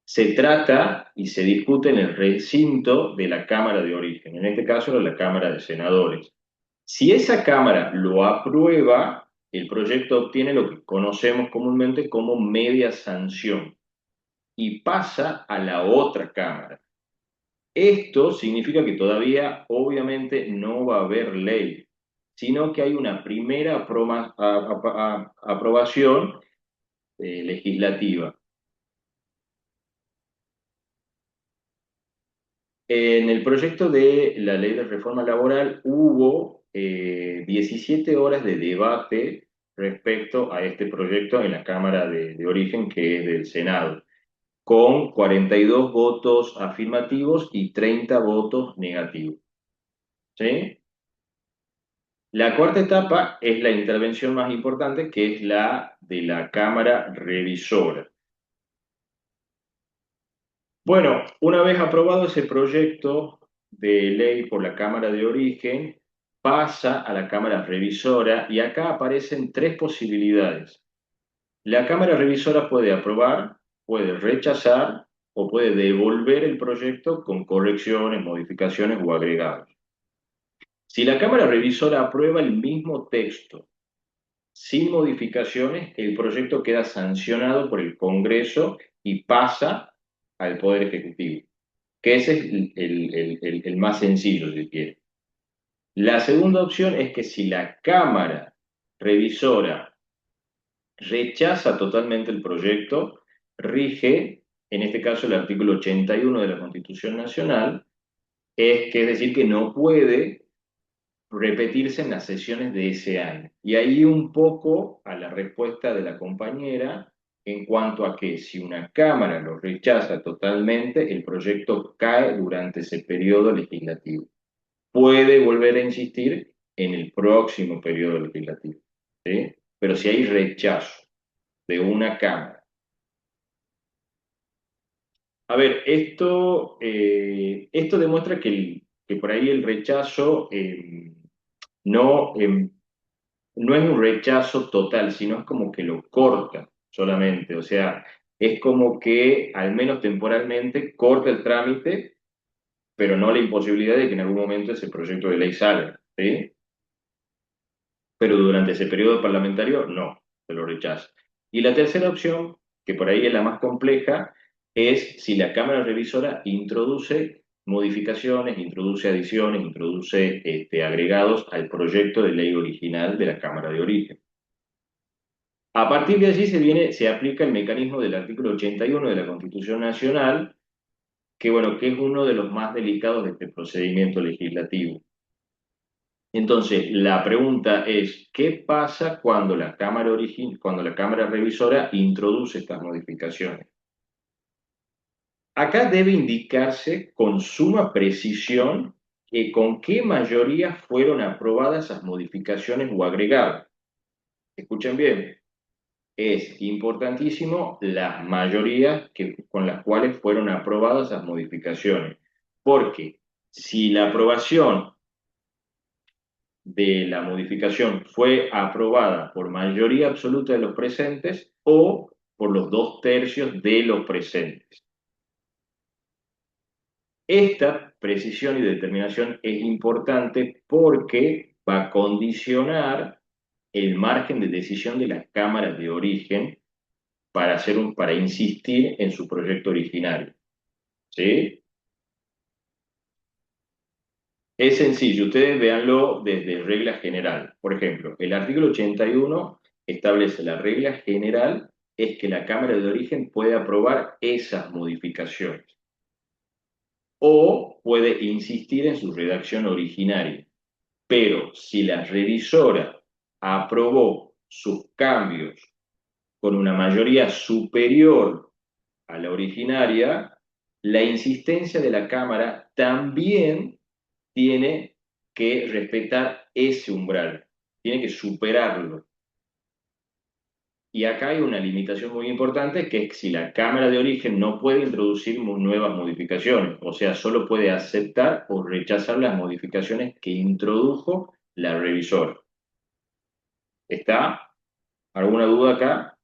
Se trata y se discute en el recinto de la Cámara de Origen, en este caso la Cámara de Senadores. Si esa Cámara lo aprueba, el proyecto obtiene lo que conocemos comúnmente como media sanción y pasa a la otra Cámara. Esto significa que todavía, obviamente, no va a haber ley, sino que hay una primera aprobación legislativa. En el proyecto de la ley de reforma laboral hubo 17 horas de debate respecto a este proyecto en la Cámara de Origen, que es del Senado, con 42 votos afirmativos y 30 votos negativos. ¿Sí? La cuarta etapa es la intervención más importante, que es la de la Cámara Revisora. Bueno, una vez aprobado ese proyecto de ley por la Cámara de Origen, pasa a la Cámara Revisora y acá aparecen tres posibilidades. La Cámara Revisora puede aprobar, puede rechazar o puede devolver el proyecto con correcciones, modificaciones o agregados. Si la Cámara Revisora aprueba el mismo texto sin modificaciones, el proyecto queda sancionado por el Congreso y pasa al Poder Ejecutivo, que ese es el más sencillo, si quiere. La segunda opción es que si la Cámara Revisora rechaza totalmente el proyecto, rige, en este caso, el artículo 81 de la Constitución Nacional, es decir, que no puede repetirse en las sesiones de ese año. Y ahí un poco a la respuesta de la compañera en cuanto a que si una Cámara lo rechaza totalmente, el proyecto cae durante ese periodo legislativo. Puede volver a insistir en el próximo periodo legislativo, ¿sí? Pero si hay rechazo de una Cámara. A ver, esto demuestra que por ahí el rechazo no, no es un rechazo total, sino es como que lo corta solamente. O sea, es como que al menos temporalmente corta el trámite, pero no la imposibilidad de que en algún momento ese proyecto de ley salga, ¿sí? Pero durante ese periodo parlamentario no, se lo rechaza. Y la tercera opción, que por ahí es la más compleja, es si la Cámara Revisora introduce modificaciones, introduce adiciones, introduce agregados al proyecto de ley original de la Cámara de Origen. A partir de allí se aplica el mecanismo del artículo 81 de la Constitución Nacional, que bueno, que es uno de los más delicados de este procedimiento legislativo. Entonces, la pregunta es, ¿qué pasa cuando cuando la Cámara Revisora introduce estas modificaciones? Acá debe indicarse con suma precisión con qué mayoría fueron aprobadas esas modificaciones o agregados. Escuchen bien, es importantísimo las mayorías con las cuales fueron aprobadas esas modificaciones, porque si la aprobación de la modificación fue aprobada por mayoría absoluta de los presentes o por los 2/3 de los presentes. Esta precisión y determinación es importante porque va a condicionar el margen de decisión de las cámaras de origen para insistir en su proyecto originario. ¿Sí? Es sencillo, ustedes véanlo desde regla general. Por ejemplo, el artículo 81 establece la regla general, es que la Cámara de Origen puede aprobar esas modificaciones o puede insistir en su redacción originaria. Pero si la revisora aprobó sus cambios con una mayoría superior a la originaria, la insistencia de la Cámara también tiene que respetar ese umbral, tiene que superarlo. Y acá hay una limitación muy importante, que es que si la Cámara de Origen no puede introducir nuevas modificaciones, o sea, solo puede aceptar o rechazar las modificaciones que introdujo la revisora. ¿Está? ¿Alguna duda acá?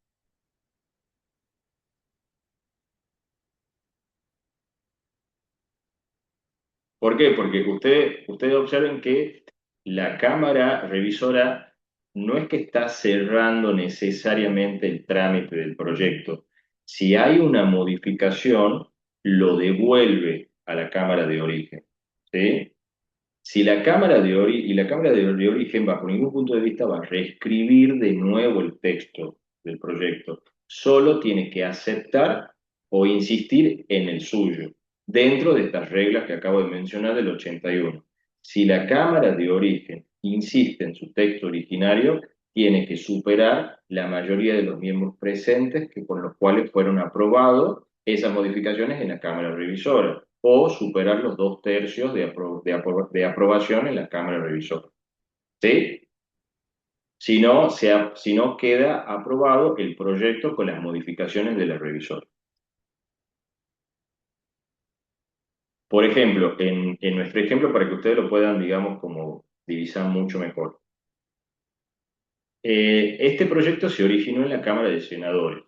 ¿Por qué? Porque ustedes observen que la cámara revisora no es que está cerrando necesariamente el trámite del proyecto. Si hay una modificación, lo devuelve a la cámara de origen. ¿Sí? Si la cámara la cámara de origen, bajo ningún punto de vista, va a reescribir de nuevo el texto del proyecto, solo tiene que aceptar o insistir en el suyo, dentro de estas reglas que acabo de mencionar del 81. Si la cámara de origen insiste en su texto originario, tiene que superar la mayoría de los miembros presentes con los cuales fueron aprobadas esas modificaciones en la cámara revisora, o superar los 2/3 de aprobación en la cámara revisora. ¿Sí? Si no, queda aprobado el proyecto con las modificaciones de la revisora. Por ejemplo, en nuestro ejemplo, para que ustedes lo puedan, digamos, como divisar mucho mejor. Este proyecto se originó en la Cámara de Senadores.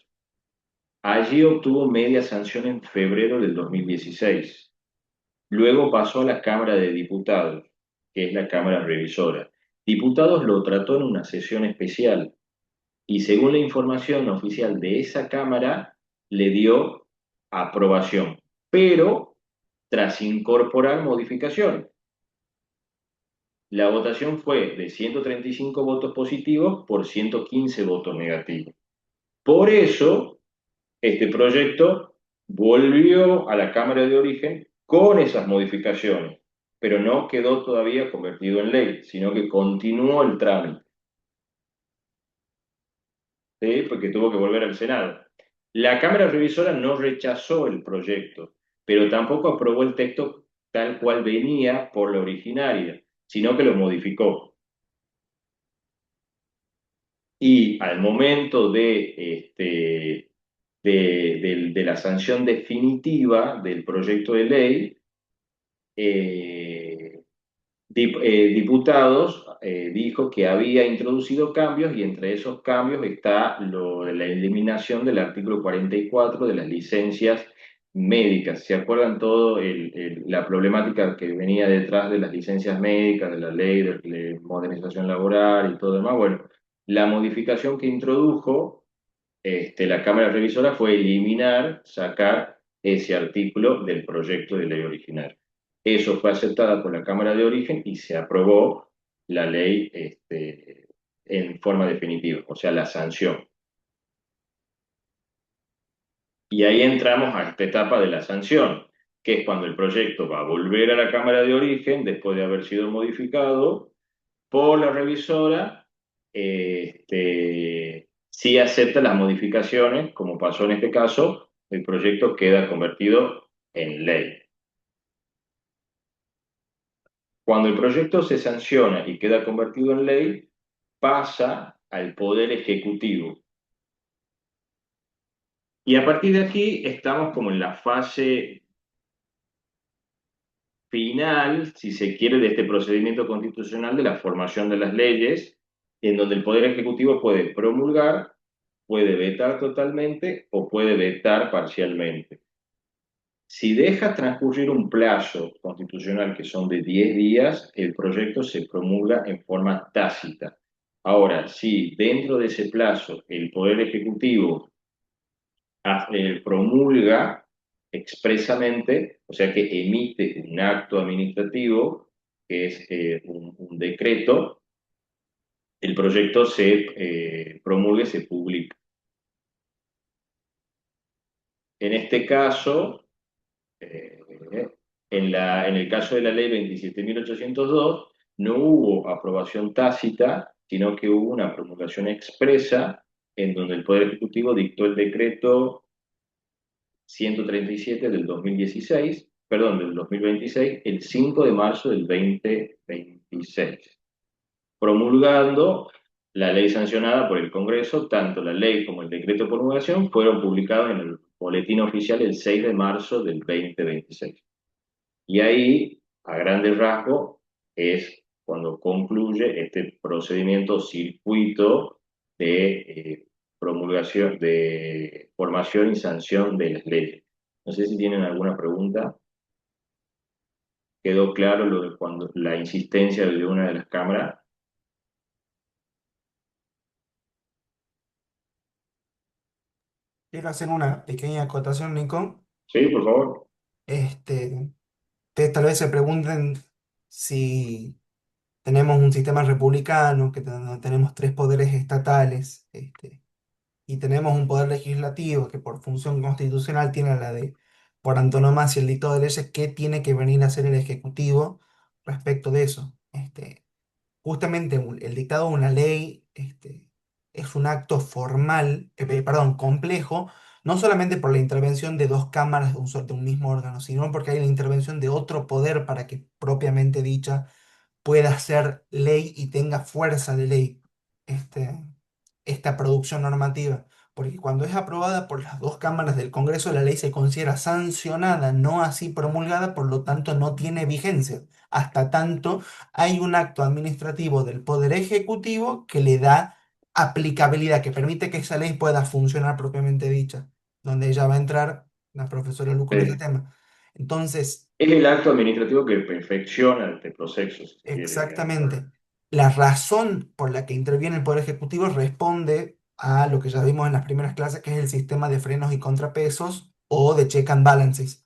Allí obtuvo media sanción en febrero del 2016. Luego pasó a la Cámara de Diputados, que es la Cámara Revisora. Diputados lo trató en una sesión especial y según la información oficial de esa Cámara, le dio aprobación, pero tras incorporar modificaciones. La votación fue de 135 votos positivos por 115 votos negativos. Por eso, este proyecto volvió a la Cámara de Origen con esas modificaciones, pero no quedó todavía convertido en ley, sino que continuó el trámite, ¿sí? Porque tuvo que volver al Senado. La Cámara Revisora no rechazó el proyecto, pero tampoco aprobó el texto tal cual venía por la originaria, sino que lo modificó. Y al momento de la sanción definitiva del proyecto de ley, eh, Diputados dijo que había introducido cambios y entre esos cambios está la eliminación del artículo 44 de las licencias médicas. ¿Se acuerdan todo la problemática que venía detrás de las licencias médicas, de la ley de modernización laboral y todo demás? Bueno, la modificación que introdujo la Cámara Revisora fue sacar ese artículo del proyecto de ley original. Eso fue aceptada por la Cámara de Origen y se aprobó la ley en forma definitiva, o sea, la sanción. Y ahí entramos a esta etapa de la sanción, que es cuando el proyecto va a volver a la Cámara de Origen después de haber sido modificado por la revisora. Si acepta las modificaciones, como pasó en este caso, el proyecto queda convertido en ley. Cuando el proyecto se sanciona y queda convertido en ley, pasa al Poder Ejecutivo. Y a partir de aquí estamos como en la fase final, si se quiere, de este procedimiento constitucional de la formación de las leyes, en donde el Poder Ejecutivo puede promulgar, puede vetar totalmente o puede vetar parcialmente. Si deja transcurrir un plazo constitucional que son de 10 días, el proyecto se promulga en forma tácita. Ahora, si dentro de ese plazo el Poder Ejecutivo promulga expresamente, o sea que emite un acto administrativo, que es un decreto, el proyecto se promulga y se publica. En este caso, eh, en el caso de la ley 27.802, no hubo aprobación tácita, sino que hubo una promulgación expresa en donde el Poder Ejecutivo dictó el decreto 137 del 2016, perdón, del 2026, el 5 de marzo del 2026, promulgando la ley sancionada por el Congreso. Tanto la ley como el decreto de promulgación fueron publicados en el Boletín Oficial el 6 de marzo del 2026. Y ahí, a grandes rasgos, es cuando concluye este procedimiento circuito de promulgación, de formación y sanción de las leyes. No sé si tienen alguna pregunta. ¿Quedó claro lo de cuando la insistencia de una de las cámaras? Quiero hacer una pequeña acotación, Nico. Sí, por favor. Este, ustedes tal vez se pregunten si tenemos un sistema republicano, donde tenemos tres poderes estatales, y tenemos un poder legislativo que por función constitucional tiene la de, por antonomasia, el dictado de leyes. ¿Qué tiene que venir a hacer el Ejecutivo respecto de eso? Justamente el dictado de una ley, es un acto formal, perdón, complejo, no solamente por la intervención de dos cámaras de un mismo órgano, sino porque hay la intervención de otro poder para que propiamente dicha pueda ser ley y tenga fuerza de ley, este, esta producción normativa. Porque cuando es aprobada por las dos cámaras del Congreso, la ley se considera sancionada, no así promulgada, por lo tanto no tiene vigencia. Hasta tanto hay un acto administrativo del Poder Ejecutivo que le da aplicabilidad, que permite que esa ley pueda funcionar propiamente dicha, donde ya va a entrar la profesora Luco en ese Sí. tema. Entonces, Es el acto administrativo que perfecciona este proceso, si se quiere, digamos. exactamente. La razón por la que interviene el Poder Ejecutivo responde a lo que ya vimos en las primeras clases, que es el sistema de frenos y contrapesos o de check and balances,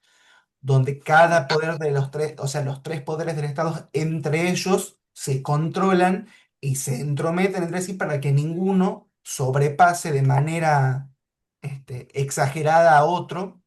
donde cada poder de los tres, o sea, los tres poderes del Estado, entre ellos se controlan y se entrometen entre sí para que ninguno sobrepase de manera exagerada a otro.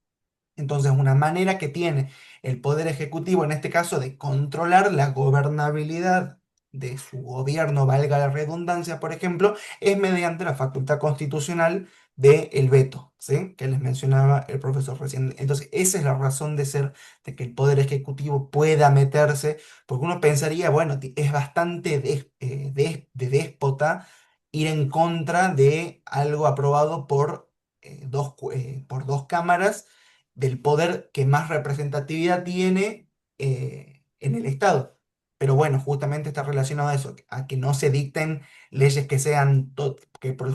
Entonces, una manera que tiene el Poder Ejecutivo, en este caso, de controlar la gobernabilidad de su gobierno, valga la redundancia, por ejemplo, es mediante la facultad constitucional del veto, ¿sí? Que les mencionaba el profesor recién. Entonces, esa es la razón de ser de que el Poder Ejecutivo pueda meterse, porque uno pensaría, bueno, es bastante de déspota ir en contra de algo aprobado por dos cámaras del poder que más representatividad tiene en el Estado. Pero bueno, justamente está relacionado a eso, a que no se dicten leyes que sean,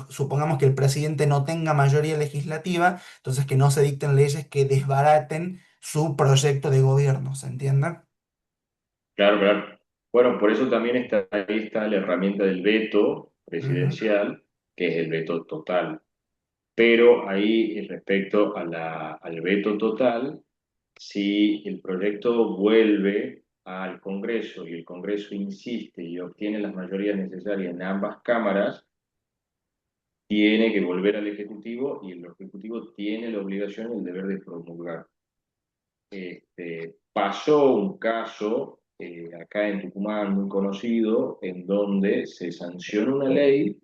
supongamos que el presidente no tenga mayoría legislativa, entonces que no se dicten leyes que desbaraten su proyecto de gobierno, ¿se entiende? Claro, claro. Bueno, por eso también ahí está la herramienta del veto Ujú. presidencial, que es el veto total. Pero ahí, respecto al veto total, si el proyecto vuelve al Congreso y el Congreso insiste y obtiene las mayorías necesarias en ambas cámaras, tiene que volver al Ejecutivo y el Ejecutivo tiene la obligación y el deber de promulgar. Pasó un caso acá en Tucumán muy conocido en donde se sancionó una ley,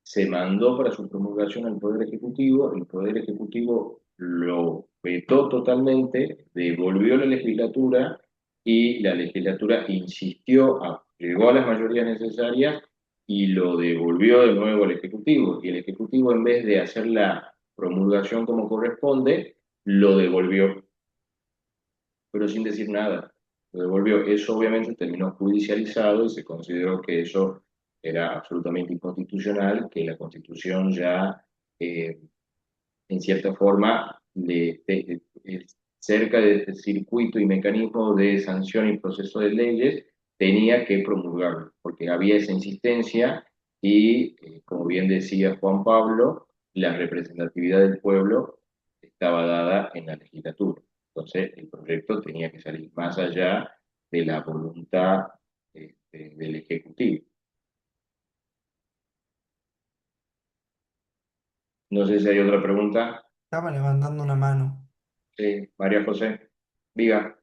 se mandó para su promulgación al Poder Ejecutivo, el Poder Ejecutivo lo vetó totalmente, devolvió la legislatura y la legislatura insistió, llegó a las mayorías necesarias y lo devolvió de nuevo al Ejecutivo. Y el Ejecutivo, en vez de hacer la promulgación como corresponde, lo devolvió, pero sin decir nada. lo devolvió. Eso obviamente terminó judicializado y se consideró que eso era absolutamente inconstitucional, que la Constitución ya, en cierta forma, cerca del circuito y mecanismo de sanción y proceso de leyes, tenía que promulgarlo, porque había esa insistencia y, como bien decía Juan Pablo, la representatividad del pueblo estaba dada en la legislatura. Entonces, el proyecto tenía que salir más allá de la voluntad del Ejecutivo. No sé si hay otra pregunta. Estaba levantando una mano. Sí, María José, diga.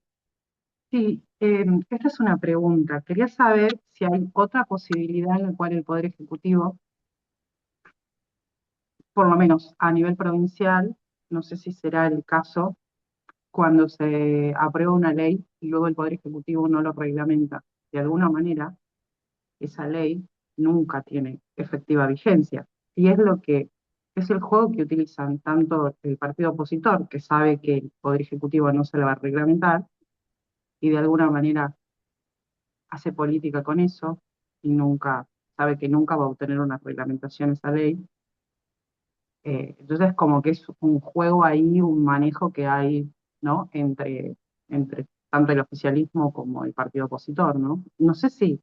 Sí, esta es una pregunta. Quería saber si hay otra posibilidad en la cual el Poder Ejecutivo, por lo menos a nivel provincial, no sé si será el caso, cuando se aprueba una ley y luego el Poder Ejecutivo no lo reglamenta. De alguna manera, esa ley nunca tiene efectiva vigencia. Y es lo que es el juego que utilizan tanto el partido opositor, que sabe que el Poder Ejecutivo no se la va a reglamentar, y de alguna manera hace política con eso, y nunca, sabe que nunca va a obtener una reglamentación esa ley. Entonces, como que es un juego ahí, un manejo que hay, ¿no? Entre tanto el oficialismo como el partido opositor, ¿no? No sé si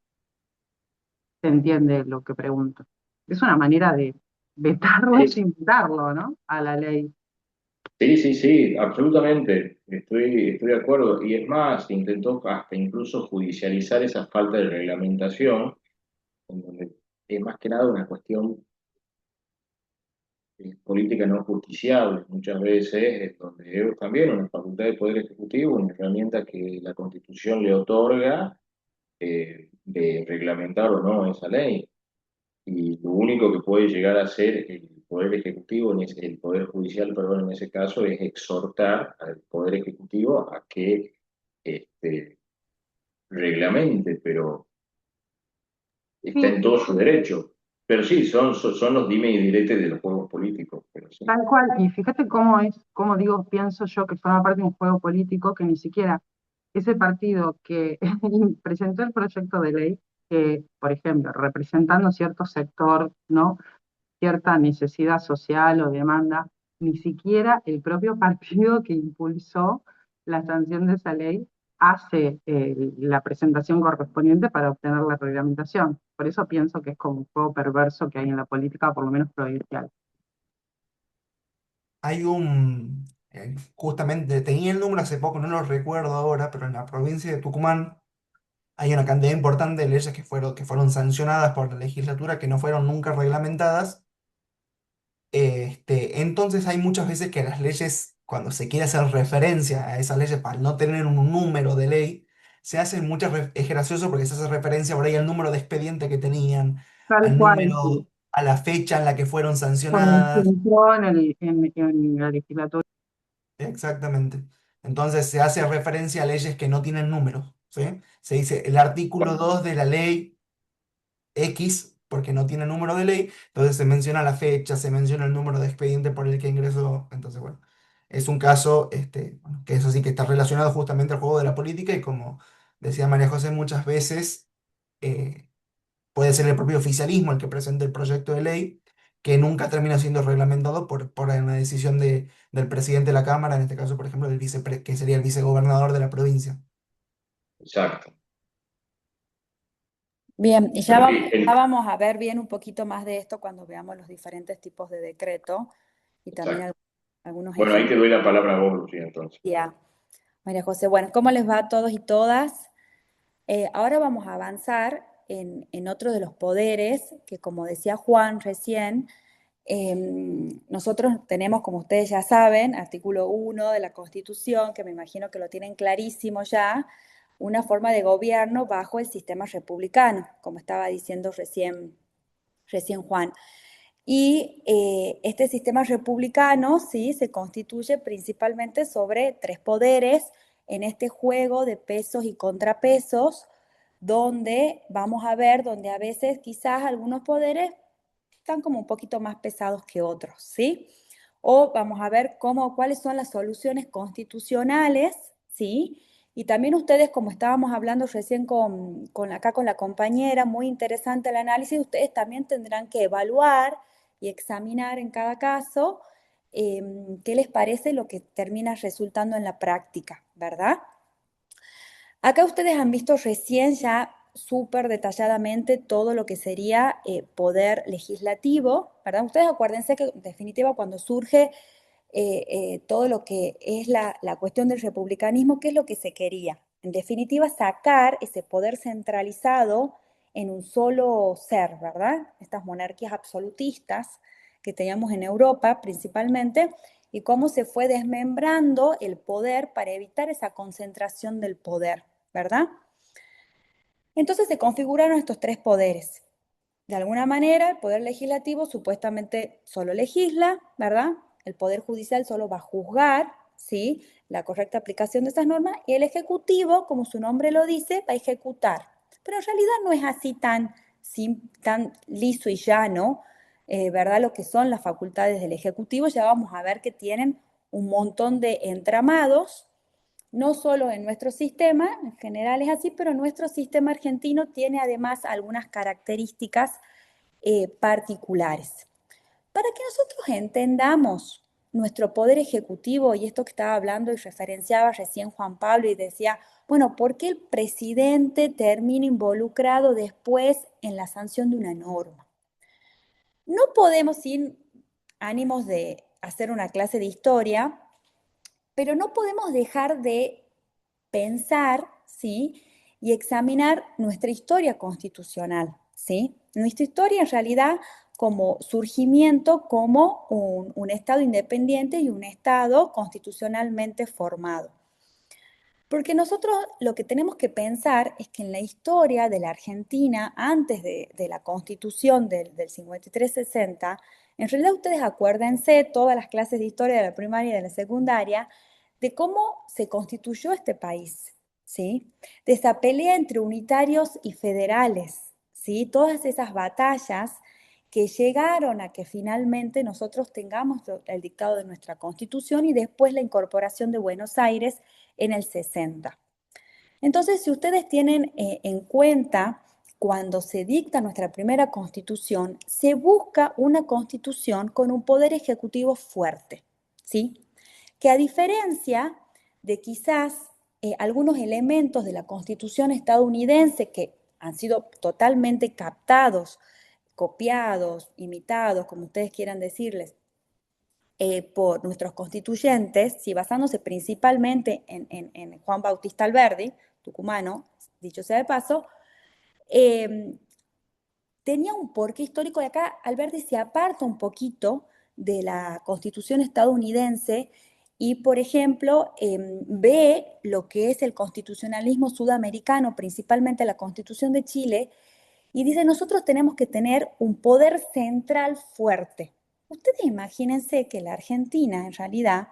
se entiende lo que pregunto. Es una manera de vetarlo Sí, sin vetarlo, ¿no? A la ley. sí, sí, sí, absolutamente. Estoy de acuerdo. Y es más, se intentó hasta incluso judicializar esa falta de reglamentación, en donde es más que nada una cuestión política no justiciable. Muchas veces es donde es también una facultad del Poder Ejecutivo, una herramienta que la Constitución le otorga, de reglamentar o no esa ley. Y lo único que puede llegar a hacer el Poder Ejecutivo, el Poder Judicial, perdón, en ese caso, es exhortar al Poder Ejecutivo a que este, reglamente, pero está en Sí, todo su derecho. Pero sí, son los dime y diretes de los juegos políticos, pero sí. tal cual. Y fíjate cómo es, cómo digo, pienso yo que forma parte de un juego político que ni siquiera ese partido que presentó el proyecto de ley, que, por ejemplo, representando cierto sector, ¿no? Cierta necesidad social o demanda, ni siquiera el propio partido que impulsó la sanción de esa ley hace la presentación correspondiente para obtener la reglamentación. Por eso pienso que es como un juego perverso que hay en la política, por lo menos provincial. Hay justamente, tenía el número hace poco, no lo recuerdo ahora, pero en la provincia de Tucumán hay una cantidad importante de leyes que fueron sancionadas por la legislatura que no fueron nunca reglamentadas. Entonces hay muchas veces que las leyes, cuando se quiere hacer referencia a esas leyes para no tener un número de ley, se hacen es gracioso porque se hace referencia por ahí al número de expediente que tenían, Tal al cual, sí. número, a la fecha en la que fueron Cuando se sancionadas. entró en la legislatura. Exactamente. Entonces se hace referencia a leyes que no tienen números, ¿sí? Se dice el artículo 2 de la ley X, porque no tiene número de ley, entonces se menciona la fecha, se menciona el número de expediente por el que ingresó. Entonces, bueno, es un caso bueno, que eso sí que está relacionado justamente al juego de la política y como decía María José, muchas veces eh, puede ser el propio oficialismo el que presente el proyecto de ley que nunca termina siendo reglamentado por una decisión del presidente de la Cámara, en este caso, por ejemplo, que sería el vicegobernador de la provincia. Exacto. Bien, y Pero sí, ya vamos a ver bien un poquito más de esto cuando veamos los diferentes tipos de decreto y también exacto. algunos Bueno, ahí te ejemplos. doy la palabra a vos, Lucía, entonces. Ya, María José, bueno, ¿cómo les va a todos y todas? Ahora vamos a avanzar en otro de los poderes que, como decía Juan recién, nosotros tenemos, como ustedes ya saben, artículo 1 de la Constitución, que me imagino que lo tienen clarísimo ya, una forma de gobierno bajo el sistema republicano, como estaba diciendo recién Juan. Y este sistema republicano, sí, se constituye principalmente sobre tres poderes en este juego de pesos y contrapesos, donde vamos a ver, donde a veces quizás algunos poderes están como un poquito más pesados que otros, ¿sí? O vamos a ver cuáles son las soluciones constitucionales, ¿sí? Y también ustedes, como estábamos hablando recién acá con la compañera, muy interesante el análisis, ustedes también tendrán que evaluar y examinar en cada caso qué les parece lo que termina resultando en la práctica, ¿verdad? Acá ustedes han visto recién ya súper detalladamente todo lo que sería poder legislativo, ¿verdad? Ustedes acuérdense que en definitiva cuando surge todo lo que es la cuestión del republicanismo, ¿qué es lo que se quería? En definitiva, sacar ese poder centralizado en un solo ser, ¿verdad? Estas monarquías absolutistas que teníamos en Europa principalmente, y cómo se fue desmembrando el poder para evitar esa concentración del poder, ¿verdad? Entonces se configuraron estos tres poderes. De alguna manera, el poder legislativo supuestamente solo legisla, ¿verdad? El poder judicial solo va a juzgar, ¿sí? La correcta aplicación de esas normas, y el ejecutivo, como su nombre lo dice, va a ejecutar. Pero en realidad no es así tan liso y llano, ¿verdad? Lo que son las facultades del ejecutivo, ya vamos a ver que tienen un montón de entramados, no solo en nuestro sistema, en general es así, pero nuestro sistema argentino tiene además algunas características particulares. Para que nosotros entendamos nuestro poder ejecutivo, y esto que estaba hablando y referenciaba recién Juan Pablo y decía, bueno, ¿por qué el presidente termina involucrado después en la sanción de una norma? No podemos, sin ánimos de hacer una clase de historia, pero no podemos dejar de pensar, ¿sí? Y examinar nuestra historia constitucional, ¿sí? Nuestra historia en realidad como surgimiento, como un Estado independiente y un Estado constitucionalmente formado. Porque nosotros lo que tenemos que pensar es que en la historia de la Argentina, antes de la Constitución del 53-60, en realidad ustedes acuérdense, todas las clases de historia de la primaria y de la secundaria, de cómo se constituyó este país, ¿sí? De esa pelea entre unitarios y federales, ¿sí? Todas esas batallas que llegaron a que finalmente nosotros tengamos el dictado de nuestra Constitución y después la incorporación de Buenos Aires en el 60. Entonces, si ustedes tienen en cuenta, cuando se dicta nuestra primera constitución, se busca una constitución con un poder ejecutivo fuerte, ¿sí? Que a diferencia de quizás algunos elementos de la constitución estadounidense que han sido totalmente captados, copiados, imitados, como ustedes quieran decirles, por nuestros constituyentes, ¿sí? Basándose principalmente en Juan Bautista Alberdi, tucumano, dicho sea de paso, eh, tenía un porqué histórico, y acá Alberdi se aparta un poquito de la constitución estadounidense y, por ejemplo, ve lo que es el constitucionalismo sudamericano, principalmente la Constitución de Chile, y dice, nosotros tenemos que tener un poder central fuerte. Ustedes imagínense que la Argentina, en realidad,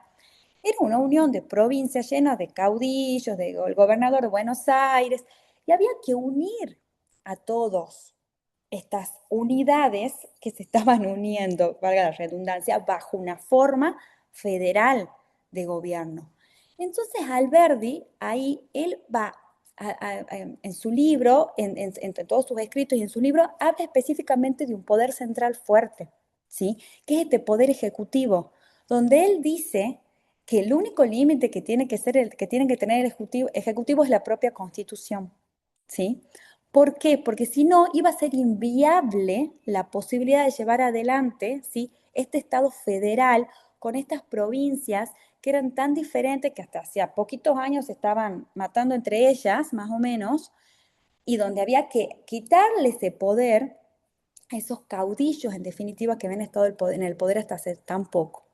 era una unión de provincias llenas de caudillos, del gobernador de Buenos Aires, y había que unir a todos estas unidades que se estaban uniendo, valga la redundancia, bajo una forma federal de gobierno. Entonces Alberdi, ahí él va en su libro, entre todos sus escritos y en su libro, habla específicamente de un poder central fuerte, ¿sí? Que es este poder ejecutivo, donde él dice que el único límite que tiene que tener el ejecutivo es la propia Constitución, ¿sí? ¿Por qué? Porque si no, iba a ser inviable la posibilidad de llevar adelante, ¿sí? Este Estado federal con estas provincias que eran tan diferentes que hasta hacía poquitos años se estaban matando entre ellas, más o menos, y donde había que quitarle ese poder a esos caudillos, en definitiva, que habían estado en el poder hasta hace tan poco.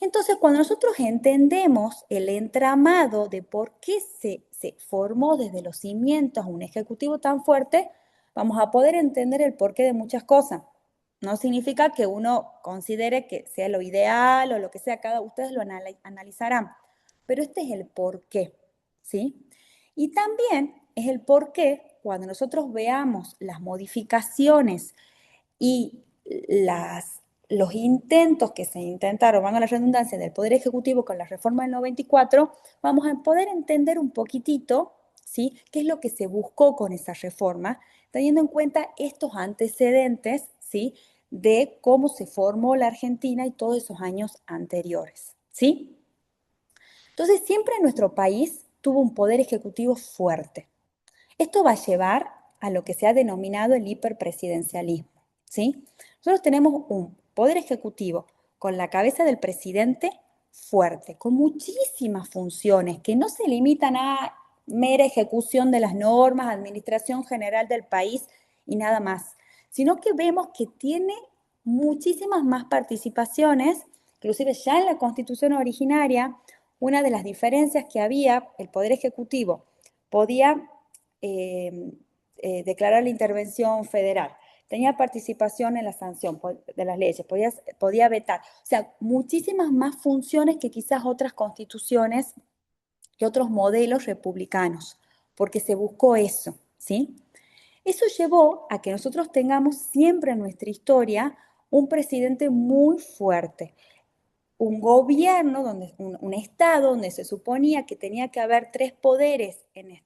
Entonces, cuando nosotros entendemos el entramado de por qué se formó desde los cimientos un ejecutivo tan fuerte, vamos a poder entender el porqué de muchas cosas. No significa que uno considere que sea lo ideal o lo que sea, cada ustedes lo analizarán, pero este es el porqué, ¿sí? Y también es el porqué cuando nosotros veamos las modificaciones y las los intentos que se intentaron, valga la redundancia, del Poder Ejecutivo con la reforma del 94, vamos a poder entender un poquitito, ¿sí?, qué es lo que se buscó con esa reforma, teniendo en cuenta estos antecedentes, ¿sí?, de cómo se formó la Argentina y todos esos años anteriores, ¿sí? Entonces, siempre nuestro país tuvo un poder ejecutivo fuerte. Esto va a llevar a lo que se ha denominado el hiperpresidencialismo, ¿sí? Nosotros tenemos un poder ejecutivo con la cabeza del presidente fuerte, con muchísimas funciones que no se limitan a mera ejecución de las normas, administración general del país y nada más, sino que vemos que tiene muchísimas más participaciones, inclusive ya en la Constitución originaria, una de las diferencias que había, el Poder Ejecutivo podía declarar la intervención federal, tenía participación en la sanción de las leyes, podía vetar, o sea, muchísimas más funciones que quizás otras constituciones y otros modelos republicanos, porque se buscó eso, ¿sí? Eso llevó a que nosotros tengamos siempre en nuestra historia un presidente muy fuerte, un gobierno, un Estado donde se suponía que tenía que haber tres poderes en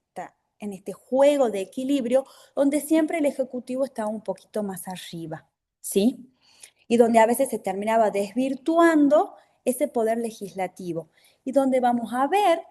este juego de equilibrio, donde siempre el Ejecutivo estaba un poquito más arriba, ¿sí? Y donde a veces se terminaba desvirtuando ese poder legislativo. Y donde vamos a ver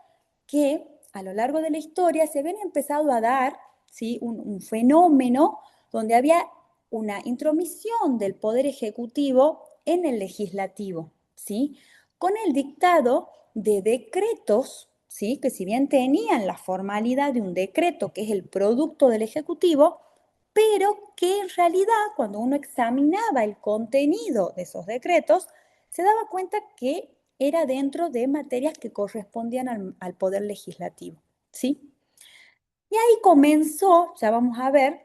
que a lo largo de la historia se habían empezado a dar, ¿sí?, un fenómeno donde había una intromisión del poder ejecutivo en el legislativo, ¿sí?, con el dictado de decretos, ¿sí?, que si bien tenían la formalidad de un decreto, que es el producto del Ejecutivo, pero que en realidad cuando uno examinaba el contenido de esos decretos, se daba cuenta que era dentro de materias que correspondían al Poder Legislativo, ¿sí? Y ahí comenzó, ya vamos a ver,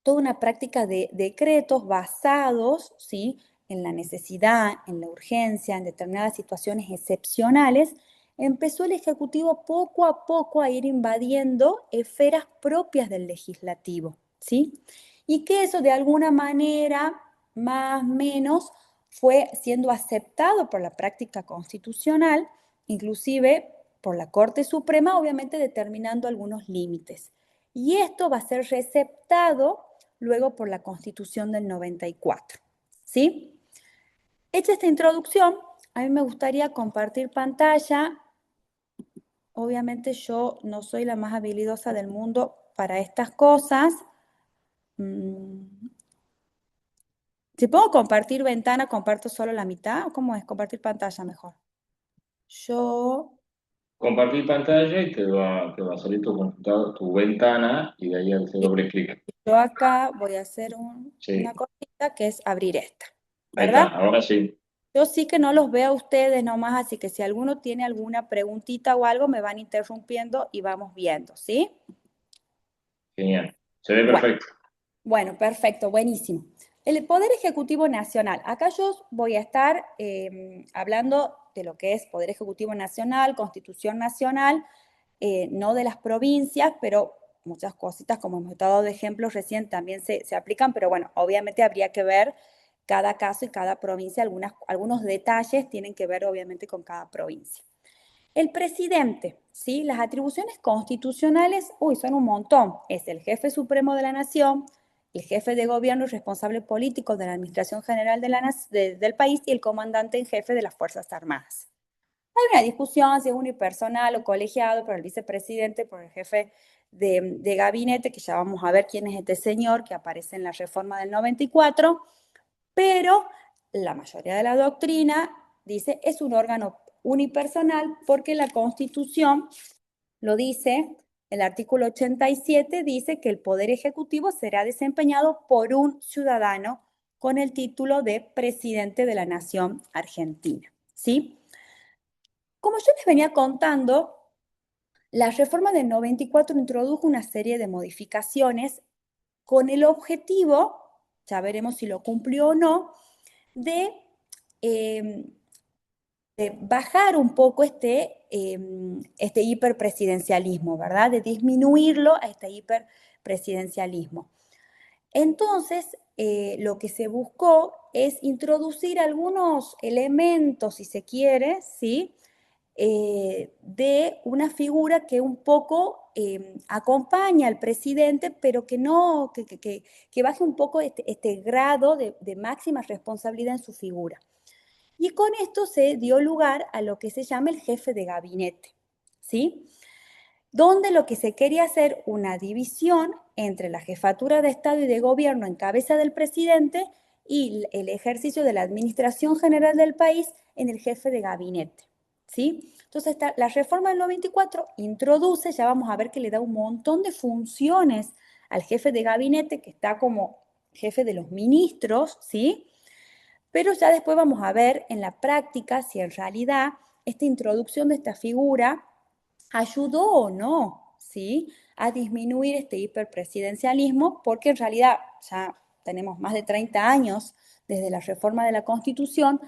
toda una práctica de decretos basados, ¿sí?, en la necesidad, en la urgencia, en determinadas situaciones excepcionales. Empezó el Ejecutivo poco a poco a ir invadiendo esferas propias del legislativo, ¿sí? Y que eso de alguna manera, más o menos, fue siendo aceptado por la práctica constitucional, inclusive por la Corte Suprema, obviamente determinando algunos límites. Y esto va a ser receptado luego por la Constitución del 94, ¿sí? Hecha esta introducción, a mí me gustaría compartir pantalla. Obviamente yo no soy la más habilidosa del mundo para estas cosas. Si puedo compartir ventana, comparto solo la mitad, ¿o cómo es? Compartir pantalla mejor. Yo, Compartir pantalla y te va a salir tu computador, tu ventana y de ahí hace doble clic. yo acá voy a hacer una Sí, cosita que es abrir esta, ahí está, ¿verdad? ahora sí. Yo sí que no los veo a ustedes nomás, así que si alguno tiene alguna preguntita o algo, me van interrumpiendo y vamos viendo, ¿sí? Genial. Se ve Bueno, perfecto. bueno, perfecto, buenísimo. El Poder Ejecutivo Nacional. Acá yo voy a estar hablando de lo que es Poder Ejecutivo Nacional, Constitución Nacional, no de las provincias, pero muchas cositas, como hemos estado de ejemplos recién, también se aplican, pero bueno, obviamente habría que ver cada caso y cada provincia, algunos detalles tienen que ver obviamente con cada provincia. El presidente, ¿sí? Las atribuciones constitucionales, son un montón. Es el jefe supremo de la nación, el jefe de gobierno y responsable político de la administración general del país y el comandante en jefe de las Fuerzas Armadas. Hay una discusión si es unipersonal o colegiado por el vicepresidente, por el jefe de gabinete, que ya vamos a ver quién es este señor que aparece en la reforma del 94, pero la mayoría de la doctrina dice es un órgano unipersonal porque la Constitución lo dice, el artículo 87 dice que el Poder Ejecutivo será desempeñado por un ciudadano con el título de Presidente de la Nación Argentina, ¿sí? Como yo les venía contando, la reforma del 94 introdujo una serie de modificaciones con el objetivo, ya veremos si lo cumplió o no, de, eh, de bajar un poco este hiperpresidencialismo, ¿verdad? De disminuirlo a este hiperpresidencialismo. Entonces, lo que se buscó es introducir algunos elementos, si se quiere, ¿sí? De una figura que un poco acompaña al presidente, pero que no, que baje un poco este grado de máxima responsabilidad en su figura. Y con esto se dio lugar a lo que se llama el jefe de gabinete, ¿sí? Donde lo que se quería hacer una división entre la jefatura de Estado y de Gobierno en cabeza del presidente y el ejercicio de la administración general del país en el jefe de gabinete, ¿sí? Entonces, la reforma del 94 introduce, ya vamos a ver que le da un montón de funciones al jefe de gabinete, que está como jefe de los ministros, ¿sí? Pero ya después vamos a ver en la práctica si en realidad esta introducción de esta figura ayudó o no, ¿sí? A disminuir este hiperpresidencialismo, porque en realidad ya tenemos más de 30 años desde la reforma de la Constitución,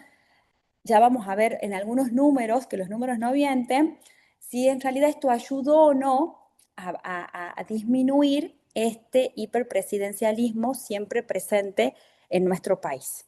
ya vamos a ver en algunos números, que los números no mienten, si en realidad esto ayudó o no a disminuir este hiperpresidencialismo siempre presente en nuestro país.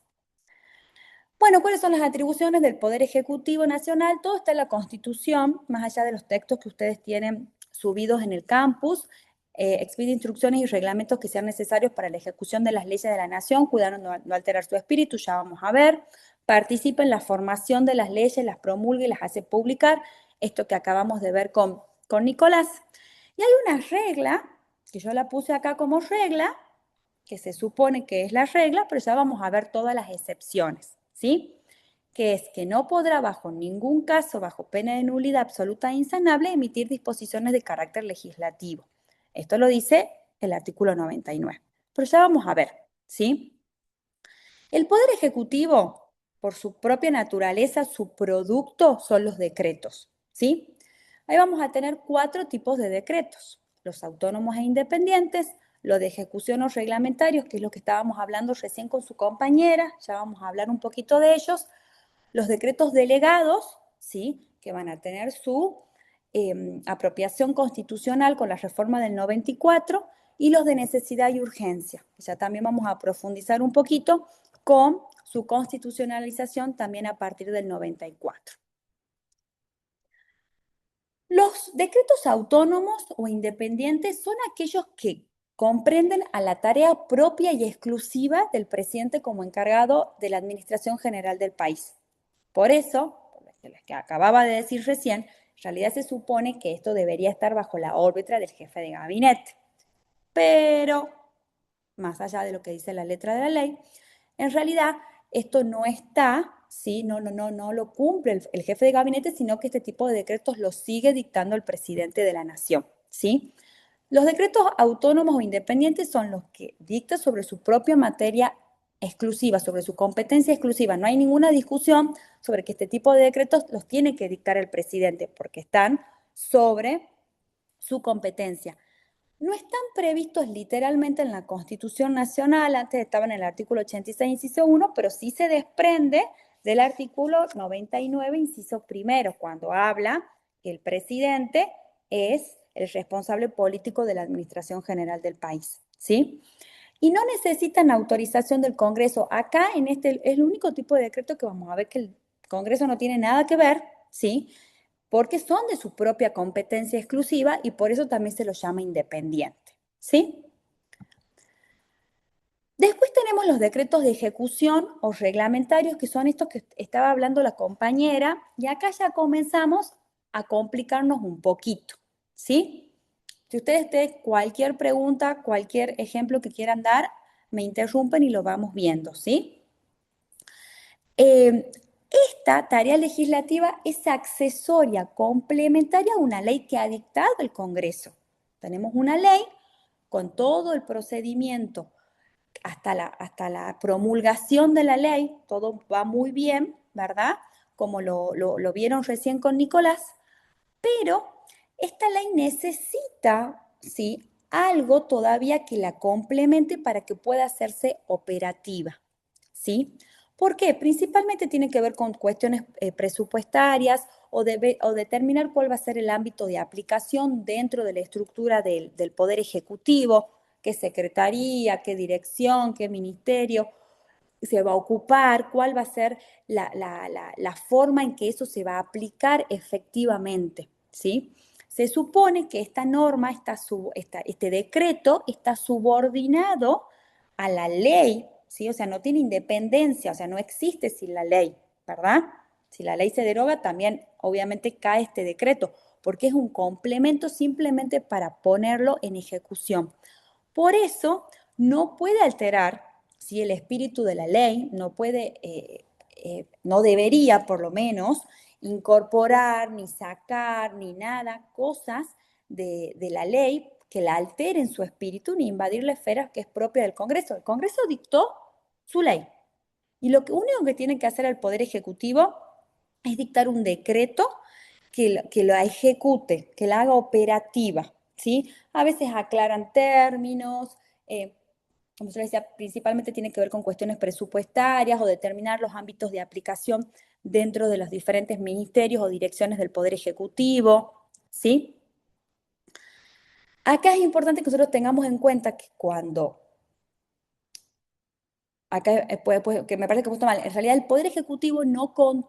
Bueno, ¿cuáles son las atribuciones del Poder Ejecutivo Nacional? Todo está en la Constitución, más allá de los textos que ustedes tienen subidos en el campus. Expide instrucciones y reglamentos que sean necesarios para la ejecución de las leyes de la Nación, cuidando no alterar su espíritu, ya vamos a ver. Participa en la formación de las leyes, las promulga y las hace publicar. Esto que acabamos de ver con Nicolás. Y hay una regla, que yo la puse acá como regla, que se supone que es la regla, pero ya vamos a ver todas las excepciones, ¿sí? Que es que no podrá bajo ningún caso, bajo pena de nulidad absoluta e insanable, emitir disposiciones de carácter legislativo. Esto lo dice el artículo 99. Pero ya vamos a ver, ¿sí? El Poder Ejecutivo, por su propia naturaleza, su producto son los decretos, ¿sí? Ahí vamos a tener 4 tipos de decretos: los autónomos e independientes, los de ejecución o reglamentarios, que es lo que estábamos hablando recién con su compañera, ya vamos a hablar un poquito de ellos, los decretos delegados, ¿sí? Que van a tener su apropiación constitucional con la reforma del 94, y los de necesidad y urgencia. Ya también vamos a profundizar un poquito con su constitucionalización también a partir del 94. Los decretos autónomos o independientes son aquellos que comprenden a la tarea propia y exclusiva del presidente como encargado de la administración general del país. Por eso, por lo que acababa de decir recién, en realidad se supone que esto debería estar bajo la órbita del jefe de gabinete. Pero, más allá de lo que dice la letra de la ley, en realidad esto no está, ¿sí? No lo cumple el jefe de gabinete, sino que este tipo de decretos los sigue dictando el presidente de la nación, ¿sí? Los decretos autónomos o independientes son los que dicta sobre su propia materia exclusiva, sobre su competencia exclusiva. No hay ninguna discusión sobre que este tipo de decretos los tiene que dictar el presidente, porque están sobre su competencia. No están previstos literalmente en la Constitución Nacional, antes estaban en el artículo 86, inciso 1, pero sí se desprende del artículo 99, inciso primero, cuando habla que el presidente es el responsable político de la administración general del país, ¿sí? Y no necesitan autorización del Congreso. Acá en este es el único tipo de decreto que vamos a ver que el Congreso no tiene nada que ver, ¿sí? Porque son de su propia competencia exclusiva y por eso también se los llama independiente, ¿sí? Después tenemos los decretos de ejecución o reglamentarios, que son estos que estaba hablando la compañera, y acá ya comenzamos a complicarnos un poquito, ¿sí? Si ustedes tienen cualquier pregunta, cualquier ejemplo que quieran dar, me interrumpen y lo vamos viendo, ¿sí? Esta tarea legislativa es accesoria, complementaria a una ley que ha dictado el Congreso. Tenemos una ley con todo el procedimiento hasta la promulgación de la ley, todo va muy bien, ¿verdad? Como lo vieron recién con Nicolás, pero esta ley necesita, ¿sí?, algo todavía que la complemente para que pueda hacerse operativa, ¿sí? ¿Por qué? Principalmente tiene que ver con cuestiones presupuestarias o determinar cuál va a ser el ámbito de aplicación dentro de la estructura del Poder Ejecutivo. qué secretaría, qué dirección, qué ministerio se va a ocupar, cuál va a ser la forma en que eso se va a aplicar efectivamente, ¿sí? Se supone que esta norma, este decreto está subordinado a la ley, ¿sí? O sea, no tiene independencia, o sea, no existe sin la ley, ¿verdad? Si la ley se deroga, también obviamente cae este decreto, porque es un complemento simplemente para ponerlo en ejecución. Por eso no puede alterar, si el espíritu de la ley no puede, no debería por lo menos incorporar, ni sacar, ni nada, cosas de la ley que la alteren su espíritu, ni invadir la esfera que es propia del Congreso. El Congreso dictó su ley. Y lo único que tiene que hacer el Poder Ejecutivo es dictar un decreto que la ejecute, que la haga operativa, ¿sí? A veces aclaran términos, como se les decía, principalmente tiene que ver con cuestiones presupuestarias o determinar los ámbitos de aplicación dentro de los diferentes ministerios o direcciones del Poder Ejecutivo, ¿sí? Acá es importante que nosotros tengamos en cuenta que cuando acá que me parece que he puesto mal, en realidad el Poder Ejecutivo no, cuando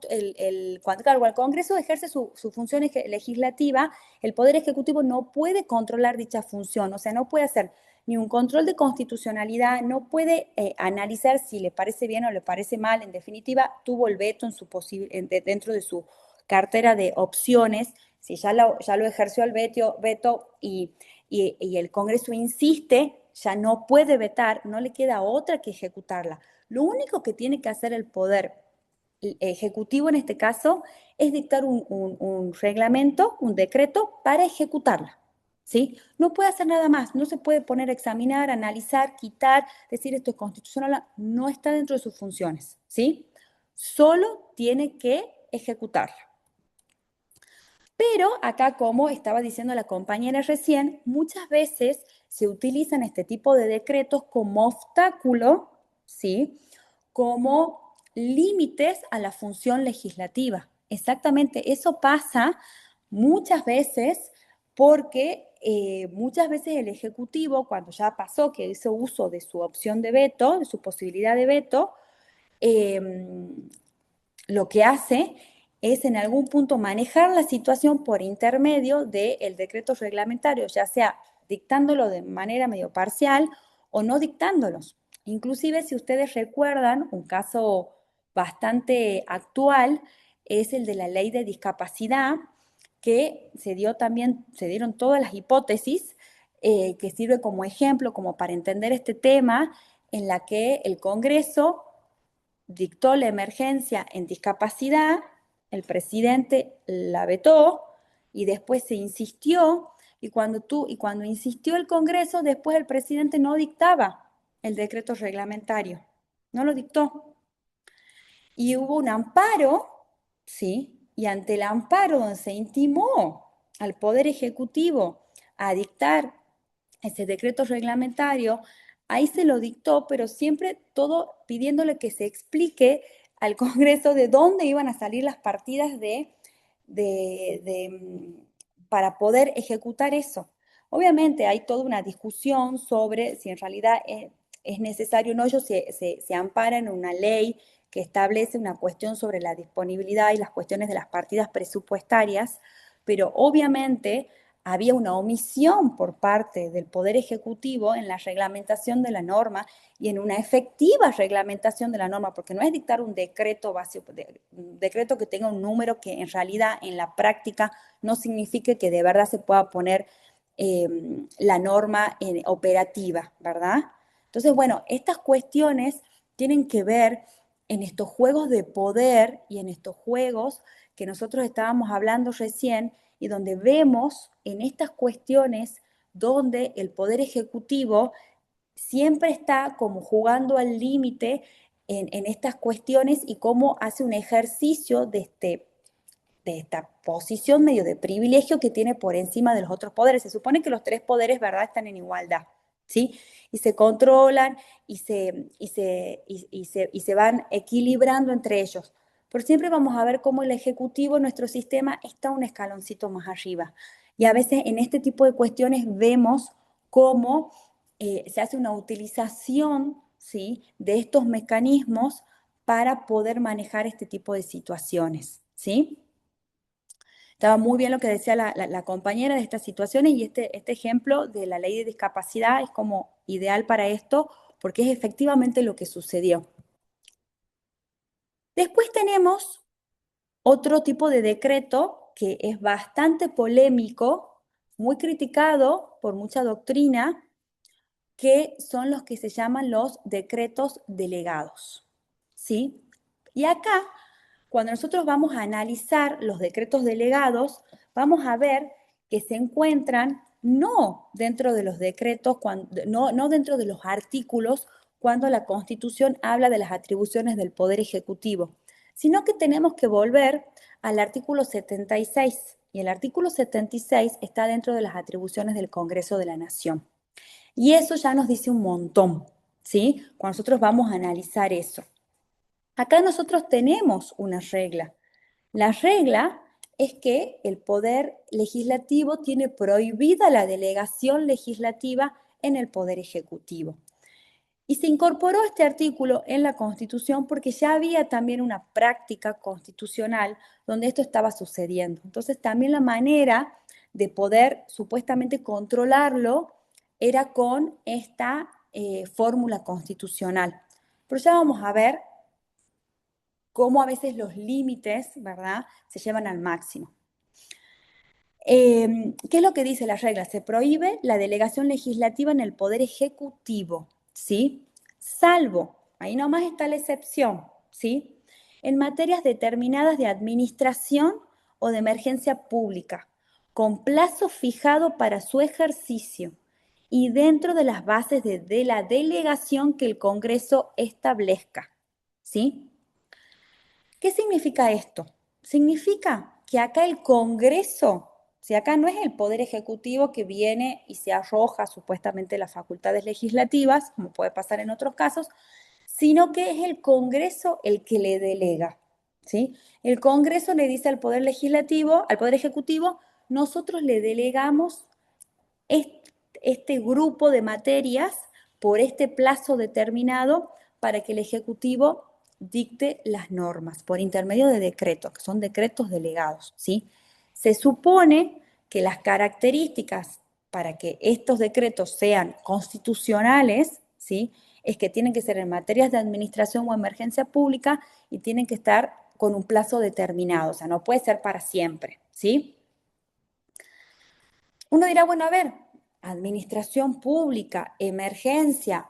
claro, el Congreso ejerce su función legislativa, el Poder Ejecutivo no puede controlar dicha función, o sea, no puede hacer ni un control de constitucionalidad, no puede analizar si le parece bien o le parece mal, en definitiva, tuvo el veto dentro de su cartera de opciones, si ya lo ejerció el veto y el Congreso insiste, ya no puede vetar, no le queda otra que ejecutarla. Lo único que tiene que hacer el Poder Ejecutivo en este caso es dictar un reglamento, un decreto para ejecutarla. ¿Sí? No puede hacer nada más, no se puede poner a examinar, analizar, quitar, decir esto es constitucional, no está dentro de sus funciones. ¿Sí? Solo tiene que ejecutarla. Pero acá, como estaba diciendo la compañera recién, muchas veces se utilizan este tipo de decretos como obstáculo, ¿sí? Como límites a la función legislativa. Exactamente, eso pasa muchas veces porque muchas veces el Ejecutivo, cuando ya pasó que hizo uso de su opción de veto, de su posibilidad de veto, eh, lo que hace es en algún punto manejar la situación por intermedio del decreto reglamentario, ya sea dictándolo de manera medio parcial o no dictándolos. Inclusive, si ustedes recuerdan, un caso bastante actual es el de la ley de discapacidad, que se dieron todas las hipótesis que sirve como ejemplo, como para entender este tema, en la que el Congreso dictó la emergencia en discapacidad, el presidente la vetó y después se insistió y cuando insistió el Congreso, después el presidente no dictaba el decreto reglamentario, no lo dictó. Y hubo un amparo, ¿sí? Y ante el amparo donde se intimó al Poder Ejecutivo a dictar ese decreto reglamentario, ahí se lo dictó, pero siempre todo pidiéndole que se explique al Congreso de dónde iban a salir las partidas para poder ejecutar eso. Obviamente hay toda una discusión sobre si en realidad es necesario o no. Ellos se amparan en una ley que establece una cuestión sobre la disponibilidad y las cuestiones de las partidas presupuestarias, pero obviamente había una omisión por parte del Poder Ejecutivo en la reglamentación de la norma y en una efectiva reglamentación de la norma, porque no es dictar un decreto básico, un decreto que tenga un número que en realidad en la práctica no signifique que de verdad se pueda poner la norma operativa, ¿verdad? Entonces, bueno, estas cuestiones tienen que ver en estos juegos de poder y en estos juegos que nosotros estábamos hablando recién, y donde vemos en estas cuestiones donde el Poder Ejecutivo siempre está como jugando al límite en estas cuestiones y cómo hace un ejercicio de esta posición medio de privilegio que tiene por encima de los otros poderes. Se supone que los tres poderes, ¿verdad?, están en igualdad, ¿sí? Y se controlan y se van equilibrando entre ellos. Pero siempre vamos a ver cómo el Ejecutivo, nuestro sistema, está un escaloncito más arriba. Y a veces en este tipo de cuestiones vemos cómo se hace una utilización, ¿sí?, de estos mecanismos para poder manejar este tipo de situaciones, ¿sí? Estaba muy bien lo que decía la compañera de estas situaciones y este ejemplo de la ley de discapacidad es como ideal para esto porque es efectivamente lo que sucedió. Después tenemos otro tipo de decreto que es bastante polémico, muy criticado por mucha doctrina, que son los que se llaman los decretos delegados, ¿sí? Y acá, cuando nosotros vamos a analizar los decretos delegados, vamos a ver que se encuentran no dentro de los decretos, no dentro de los artículos, cuando la Constitución habla de las atribuciones del Poder Ejecutivo, sino que tenemos que volver al artículo 76, y el artículo 76 está dentro de las atribuciones del Congreso de la Nación. Y eso ya nos dice un montón, ¿sí? Cuando nosotros vamos a analizar eso. Acá nosotros tenemos una regla. La regla es que el Poder Legislativo tiene prohibida la delegación legislativa en el Poder Ejecutivo. Y se incorporó este artículo en la Constitución porque ya había también una práctica constitucional donde esto estaba sucediendo. Entonces también la manera de poder supuestamente controlarlo era con esta fórmula constitucional. Pero ya vamos a ver cómo a veces los límites, ¿verdad?, se llevan al máximo. ¿Qué es lo que dice la regla? Se prohíbe la delegación legislativa en el Poder Ejecutivo, ¿sí? Salvo, ahí nomás está la excepción, ¿sí?, en materias determinadas de administración o de emergencia pública, con plazo fijado para su ejercicio y dentro de las bases de la delegación que el Congreso establezca, ¿sí? ¿Qué significa esto? Significa que acá el Congreso, si acá no es el Poder Ejecutivo que viene y se arroja supuestamente las facultades legislativas, como puede pasar en otros casos, sino que es el Congreso el que le delega, ¿sí? El Congreso le dice al Poder Legislativo, al Poder Ejecutivo, nosotros le delegamos este grupo de materias por este plazo determinado para que el Ejecutivo dicte las normas por intermedio de decretos, que son decretos delegados, ¿sí? Se supone que las características para que estos decretos sean constitucionales, ¿sí?, es que tienen que ser en materias de administración o emergencia pública y tienen que estar con un plazo determinado, o sea, no puede ser para siempre, ¿sí? Uno dirá, bueno, a ver, administración pública, emergencia,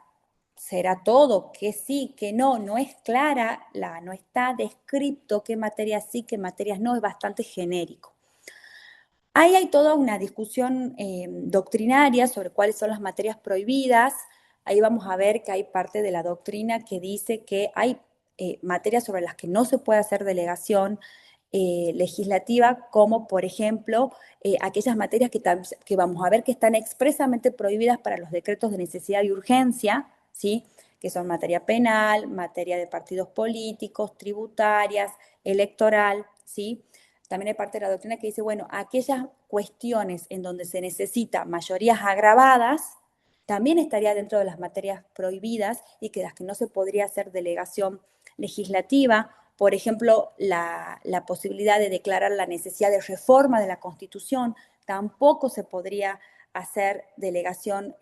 será todo, que sí, que no, no es clara, no está descrito qué materias sí, qué materias no, es bastante genérico. Ahí hay toda una discusión doctrinaria sobre cuáles son las materias prohibidas. Ahí vamos a ver que hay parte de la doctrina que dice que hay materias sobre las que no se puede hacer delegación legislativa, como por ejemplo aquellas materias que vamos a ver que están expresamente prohibidas para los decretos de necesidad y urgencia, ¿sí?, que son materia penal, materia de partidos políticos, tributarias, electoral, ¿sí? También hay parte de la doctrina que dice, bueno, aquellas cuestiones en donde se necesita mayorías agravadas, también estaría dentro de las materias prohibidas y que las que no se podría hacer delegación legislativa. Por ejemplo, la posibilidad de declarar la necesidad de reforma de la Constitución, tampoco se podría hacer delegación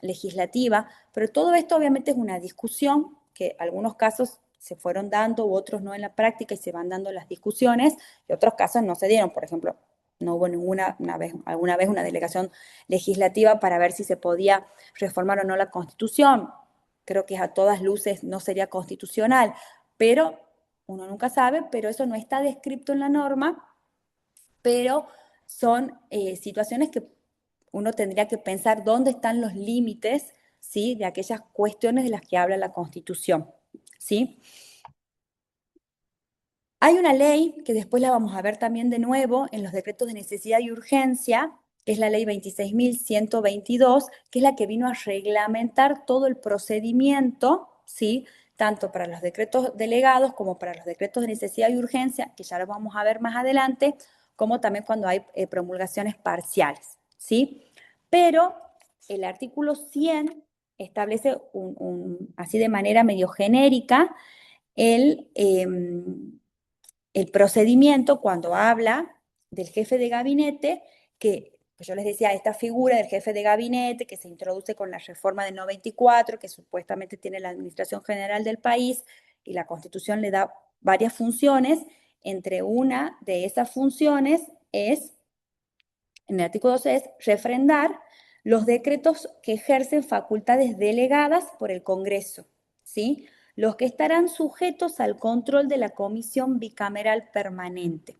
legislativa, pero todo esto obviamente es una discusión que en algunos casos se fueron dando u otros no en la práctica y se van dando las discusiones y otros casos no se dieron. Por ejemplo, no hubo alguna vez una delegación legislativa para ver si se podía reformar o no la Constitución. Creo que a todas luces no sería constitucional, pero uno nunca sabe, pero eso no está descrito en la norma, pero son situaciones que uno tendría que pensar dónde están los límites, ¿sí?, de aquellas cuestiones de las que habla la Constitución, ¿sí? Hay una ley que después la vamos a ver también de nuevo en los decretos de necesidad y urgencia, que es la ley 26.122, que es la que vino a reglamentar todo el procedimiento, ¿sí?, tanto para los decretos delegados como para los decretos de necesidad y urgencia, que ya los vamos a ver más adelante, como también cuando hay promulgaciones parciales, ¿sí? Pero el artículo 100 establece así de manera medio genérica el, el procedimiento cuando habla del jefe de gabinete, que pues yo les decía, esta figura del jefe de gabinete que se introduce con la reforma del 94, que supuestamente tiene la administración general del país, y la Constitución le da varias funciones. Entre una de esas funciones es, en el artículo 12, es refrendar los decretos que ejercen facultades delegadas por el Congreso, ¿sí? Los que estarán sujetos al control de la Comisión Bicameral Permanente.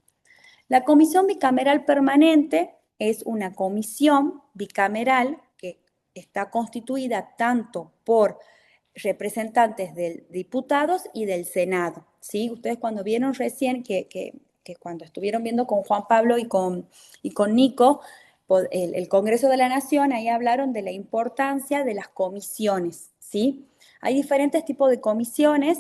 La Comisión Bicameral Permanente es una comisión bicameral que está constituida tanto por representantes de diputados y del Senado, ¿sí? Ustedes cuando vieron recién que cuando estuvieron viendo con Juan Pablo y con Nico, el Congreso de la Nación, ahí hablaron de la importancia de las comisiones, ¿sí? Hay diferentes tipos de comisiones,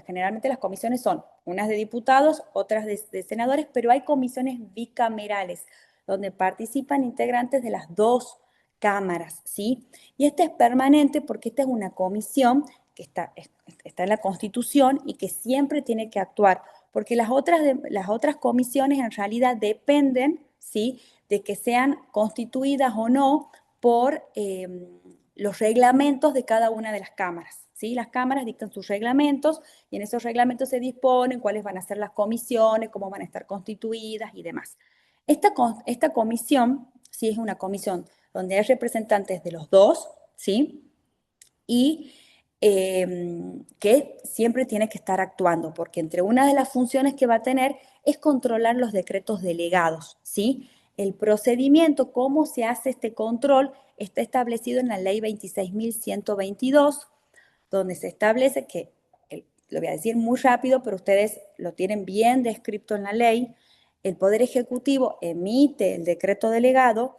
generalmente las comisiones son unas de diputados, otras de senadores, pero hay comisiones bicamerales, donde participan integrantes de las dos cámaras, ¿sí? Y esta es permanente porque esta es una comisión que está en la Constitución y que siempre tiene que actuar, porque las otras comisiones en realidad dependen, ¿sí?, de que sean constituidas o no por los reglamentos de cada una de las cámaras, ¿sí? Las cámaras dictan sus reglamentos y en esos reglamentos se disponen cuáles van a ser las comisiones, cómo van a estar constituidas y demás. Esta comisión, sí, es una comisión donde hay representantes de los dos, ¿sí? Y que siempre tiene que estar actuando, porque entre una de las funciones que va a tener es controlar los decretos delegados, ¿sí? El procedimiento, cómo se hace este control, está establecido en la ley 26.122, donde se establece que, lo voy a decir muy rápido, pero ustedes lo tienen bien descrito en la ley, el Poder Ejecutivo emite el decreto delegado.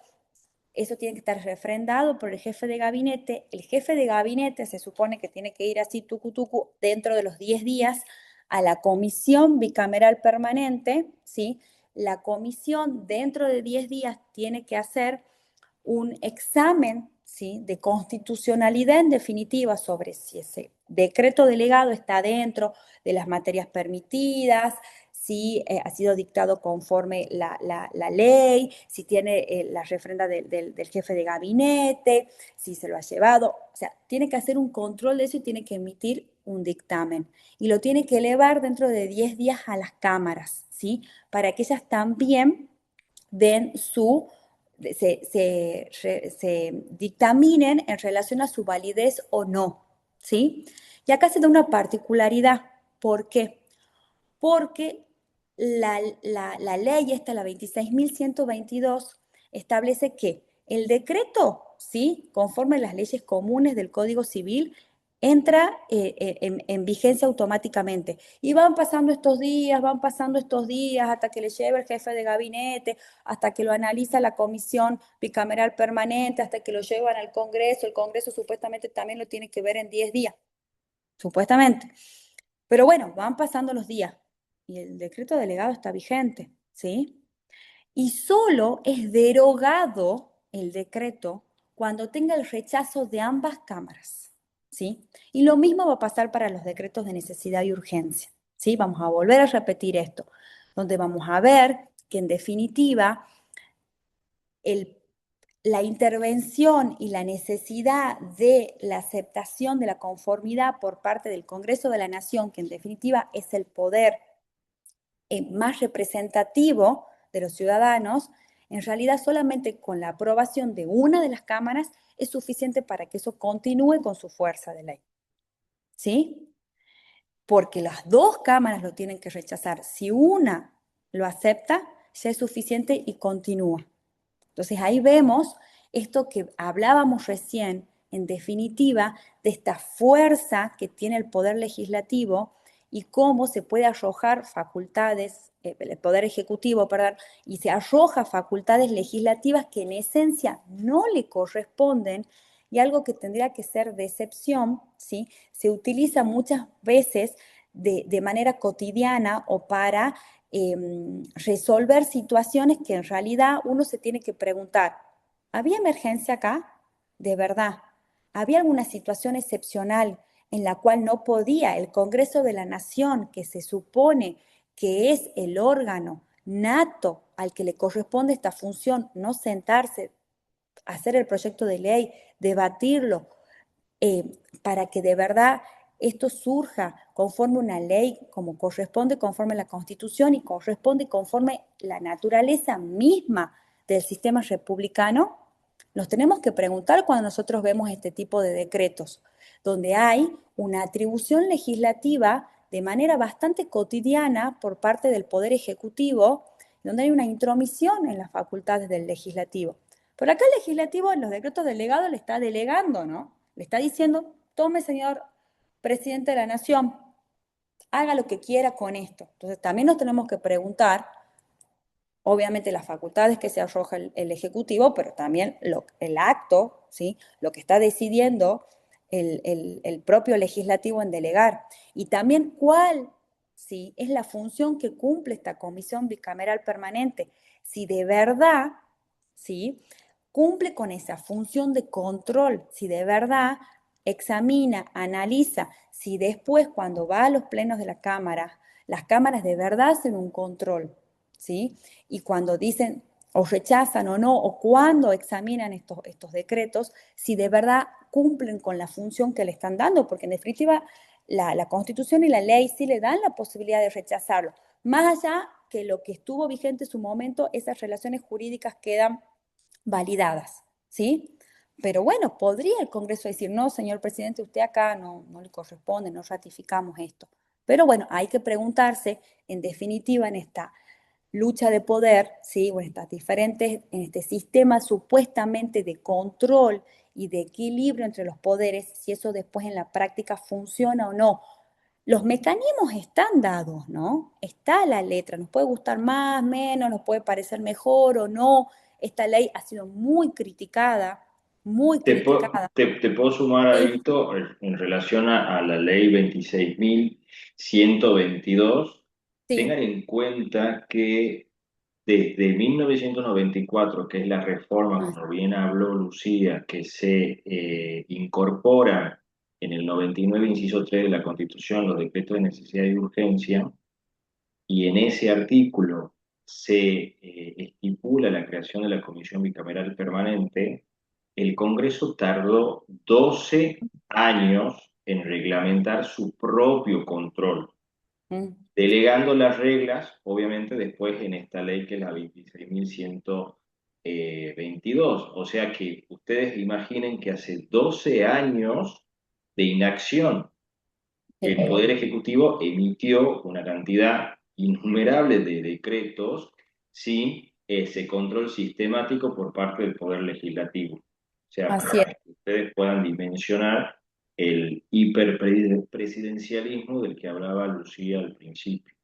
Eso tiene que estar refrendado por el jefe de gabinete. El jefe de gabinete se supone que tiene que ir así tucu dentro de los 10 días a la comisión bicameral permanente, ¿sí? La comisión dentro de 10 días tiene que hacer un examen, ¿sí?, de constitucionalidad en definitiva sobre si ese decreto delegado está dentro de las materias permitidas, si ha sido dictado conforme la ley, si tiene la refrenda del jefe de gabinete, si se lo ha llevado. O sea, tiene que hacer un control de eso y tiene que emitir un dictamen. Y lo tiene que elevar dentro de 10 días a las cámaras, ¿sí? Para que ellas también den se dictaminen en relación a su validez o no, ¿sí? Y acá se da una particularidad. ¿Por qué? Porque la ley esta, la 26.122, establece que el decreto, ¿sí?, conforme a las leyes comunes del Código Civil, entra en vigencia automáticamente. Y van pasando estos días, hasta que le lleva el jefe de gabinete, hasta que lo analiza la comisión bicameral permanente, hasta que lo llevan al Congreso. El Congreso supuestamente también lo tiene que ver en 10 días, supuestamente. Pero bueno, van pasando los días y el decreto delegado está vigente, ¿sí? Y solo es derogado el decreto cuando tenga el rechazo de ambas cámaras, ¿sí? Y lo mismo va a pasar para los decretos de necesidad y urgencia, ¿sí? Vamos a volver a repetir esto, donde vamos a ver que en definitiva la intervención y la necesidad de la aceptación de la conformidad por parte del Congreso de la Nación, que en definitiva es el poder más representativo de los ciudadanos, en realidad solamente con la aprobación de una de las cámaras es suficiente para que eso continúe con su fuerza de ley. ¿Sí? Porque las dos cámaras lo tienen que rechazar. Si una lo acepta, ya es suficiente y continúa. Entonces ahí vemos esto que hablábamos recién, en definitiva, de esta fuerza que tiene el Poder Legislativo y cómo se puede arrojar facultades, el Poder Ejecutivo, perdón, y se arroja facultades legislativas que en esencia no le corresponden y algo que tendría que ser de excepción, ¿sí? Se utiliza muchas veces de manera cotidiana o para resolver situaciones que en realidad uno se tiene que preguntar, ¿había emergencia acá? de verdad, había alguna situación excepcional en la cual no podía el Congreso de la Nación, que se supone que es el órgano nato al que le corresponde esta función, no sentarse, hacer el proyecto de ley, debatirlo, para que de verdad esto surja conforme una ley, como corresponde, conforme la Constitución y corresponde conforme la naturaleza misma del sistema republicano, nos tenemos que preguntar cuando nosotros vemos este tipo de decretos, donde hay una atribución legislativa de manera bastante cotidiana por parte del Poder Ejecutivo, donde hay una intromisión en las facultades del legislativo. Pero acá el legislativo en los decretos delegados le está delegando, ¿no? Le está diciendo, tome, señor presidente de la nación, haga lo que quiera con esto. Entonces también nos tenemos que preguntar, obviamente las facultades que se arroja el Ejecutivo, pero también el acto, ¿sí? Lo que está decidiendo el propio legislativo en delegar. Y también cuál, ¿sí? Es la función que cumple esta comisión bicameral permanente. Si de verdad, ¿sí? Cumple con esa función de control, si de verdad examina, analiza, si después cuando va a los plenos de la Cámara, las cámaras de verdad hacen un control, ¿sí? Y cuando dicen o rechazan o no, o cuando examinan estos decretos, si de verdad cumplen con la función que le están dando, porque en definitiva la Constitución y la ley sí le dan la posibilidad de rechazarlo. Más allá que lo que estuvo vigente en su momento, esas relaciones jurídicas quedan validadas, ¿sí? Pero bueno, podría el Congreso decir, no, señor presidente, usted acá no le corresponde, no ratificamos esto. Pero bueno, hay que preguntarse, en definitiva, en esta lucha de poder, ¿sí? O en estas diferentes, en este sistema supuestamente de control y de equilibrio entre los poderes, si eso después en la práctica funciona o no. Los mecanismos están dados, ¿no? Está la letra, nos puede gustar más, menos, nos puede parecer mejor o no. Esta ley ha sido muy criticada. Te puedo sumar a Sí, esto en relación a la ley 26.122. sí, Tengan en cuenta que desde 1994, que es la reforma, ah, como bien habló Lucía, que se incorpora en el 99, inciso 3 de la Constitución, los decretos de necesidad y urgencia, y en ese artículo se estipula la creación de la Comisión Bicameral Permanente. El Congreso tardó 12 años en reglamentar su propio control, mm, delegando las reglas, obviamente, después en esta ley que es la 26.122. O sea que ustedes imaginen que hace 12 años de inacción sí. el Poder Ejecutivo emitió una cantidad innumerable de decretos sin ese control sistemático por parte del Poder Legislativo. O sea, Así para es, que ustedes puedan dimensionar el hiperpresidencialismo del que hablaba Lucía al principio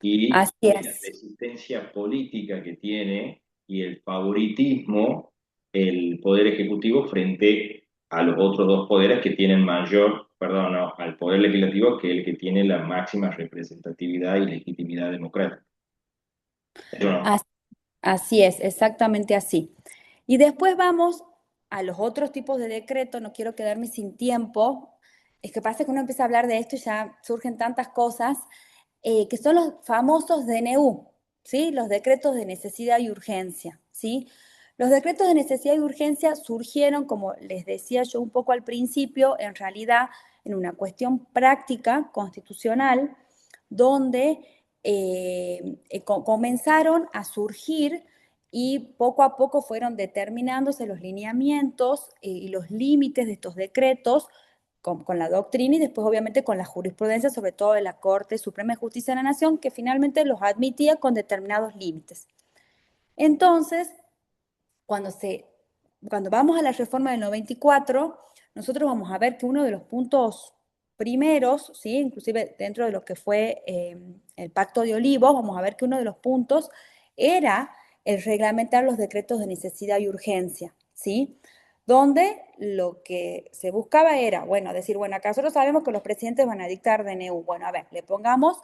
y así la es. resistencia política que tiene y el favoritismo el Poder Ejecutivo frente a los otros dos poderes que tienen mayor, perdón, no, al Poder Legislativo, que es el que tiene la máxima representatividad y legitimidad democrática. ¿Yo no? Así, así es, exactamente así. Y después vamos a los otros tipos de decretos, no quiero quedarme sin tiempo, es que pasa que uno empieza a hablar de esto y ya surgen tantas cosas, que son los famosos DNU, ¿sí? Los decretos de necesidad y urgencia, ¿sí? Los decretos de necesidad y urgencia surgieron, como les decía yo un poco al principio, en realidad en una cuestión práctica, constitucional, donde comenzaron a surgir y poco a poco fueron determinándose los lineamientos y los límites de estos decretos con la doctrina y después obviamente con la jurisprudencia, sobre todo de la Corte Suprema de Justicia de la Nación, que finalmente los admitía con determinados límites. Entonces, cuando, se, cuando vamos a la reforma del 94, nosotros vamos a ver que uno de los puntos primeros, ¿sí? Inclusive dentro de lo que fue el Pacto de Olivos, vamos a ver que uno de los puntos era el reglamentar los decretos de necesidad y urgencia, ¿sí? Donde lo que se buscaba era, bueno, decir, bueno, acá nosotros sabemos que los presidentes van a dictar DNU, bueno, a ver, le pongamos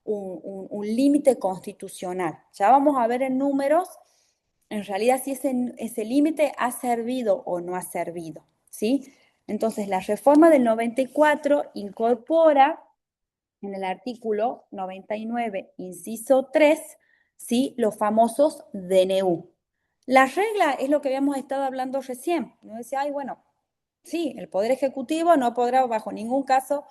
un límite constitucional. Ya vamos a ver en números en realidad si ese límite ha servido o no ha servido, ¿sí? Entonces, la reforma del 94 incorpora en el artículo 99, inciso 3, ¿sí? Los famosos DNU. La regla es lo que habíamos estado hablando recién. Uno decía, ay, bueno, sí, el Poder Ejecutivo no podrá bajo ningún caso,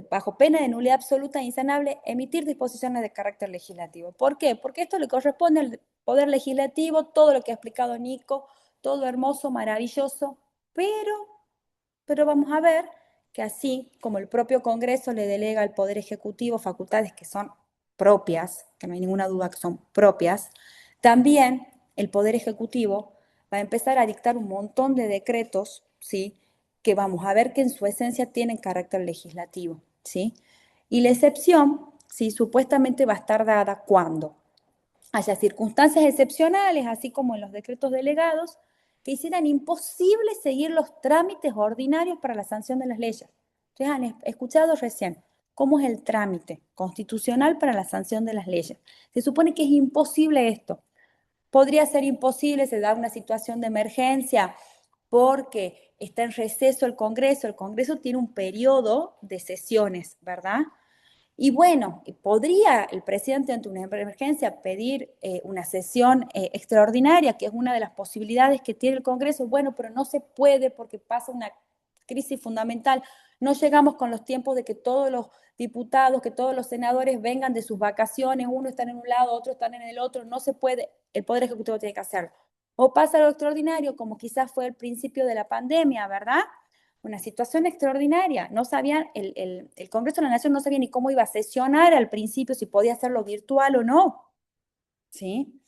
bajo pena de nulidad absoluta e insanable, emitir disposiciones de carácter legislativo. ¿Por qué? Porque esto le corresponde al Poder Legislativo, todo lo que ha explicado Nico, todo hermoso, maravilloso, pero vamos a ver que así como el propio Congreso le delega al Poder Ejecutivo facultades que son propias, que no hay ninguna duda que son propias, también el Poder Ejecutivo va a empezar a dictar un montón de decretos, ¿sí? Que vamos a ver que en su esencia tienen carácter legislativo, ¿sí? Y la excepción, ¿sí? Supuestamente va a estar dada cuando haya circunstancias excepcionales, así como en los decretos delegados, que hicieran imposible seguir los trámites ordinarios para la sanción de las leyes. Ustedes han escuchado recién cómo es el trámite constitucional para la sanción de las leyes. Se supone que es imposible esto. Podría ser imposible, se da una situación de emergencia porque está en receso el Congreso tiene un periodo de sesiones, ¿verdad? Y bueno, podría el presidente ante una emergencia pedir una sesión extraordinaria, que es una de las posibilidades que tiene el Congreso. Bueno, pero no se puede porque pasa una crisis fundamental. No llegamos con los tiempos de que todos los diputados, que todos los senadores vengan de sus vacaciones, uno está en un lado, otro están en el otro, no se puede, el Poder Ejecutivo tiene que hacerlo. O pasa lo extraordinario, como quizás fue el principio de la pandemia, ¿verdad? Una situación extraordinaria. No sabían, el Congreso de la Nación no sabía ni cómo iba a sesionar al principio, si podía hacerlo virtual o no. ¿Sí?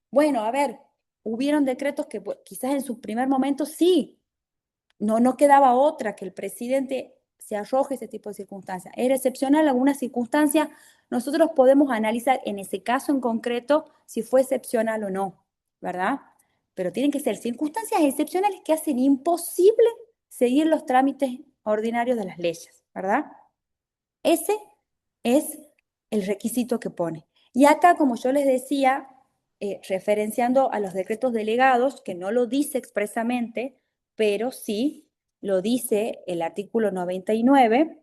Bueno, a ver, hubieron decretos que quizás en su primer momento sí, no quedaba otra que el presidente se arroje ese tipo de circunstancias. Era excepcional alguna circunstancia, nosotros podemos analizar en ese caso en concreto si fue excepcional o no, ¿verdad? Pero tienen que ser circunstancias excepcionales que hacen imposible seguir los trámites ordinarios de las leyes, ¿verdad? Ese es el requisito que pone. Y acá, como yo les decía, referenciando a los decretos delegados, que no lo dice expresamente, pero sí lo dice el artículo 99,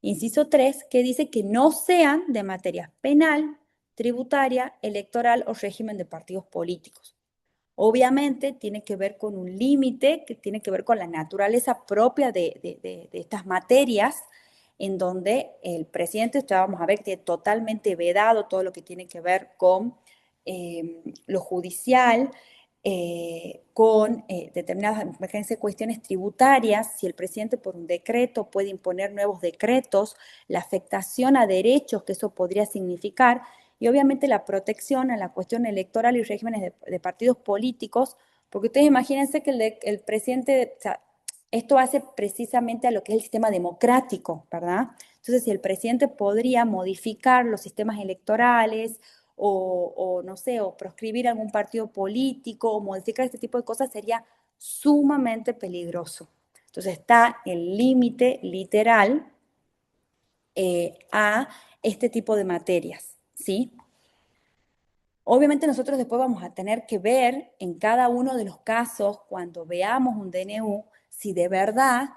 inciso 3, que dice que no sean de materia penal, tributaria, electoral o régimen de partidos políticos. Obviamente tiene que ver con un límite que tiene que ver con la naturaleza propia de estas materias, en donde el presidente, ya vamos a ver, que tiene totalmente vedado todo lo que tiene que ver con lo judicial, con determinadas emergencias, cuestiones tributarias, si el presidente por un decreto puede imponer nuevos decretos, la afectación a derechos que eso podría significar, y obviamente la protección a la cuestión electoral y regímenes de partidos políticos, porque ustedes imagínense que el presidente, o sea, esto hace precisamente a lo que es el sistema democrático, ¿verdad? Entonces, si el presidente podría modificar los sistemas electorales o no sé, o proscribir algún partido político o modificar este tipo de cosas, sería sumamente peligroso. Entonces está el límite literal a este tipo de materias, ¿sí? Obviamente nosotros después vamos a tener que ver en cada uno de los casos, cuando veamos un DNU, si de verdad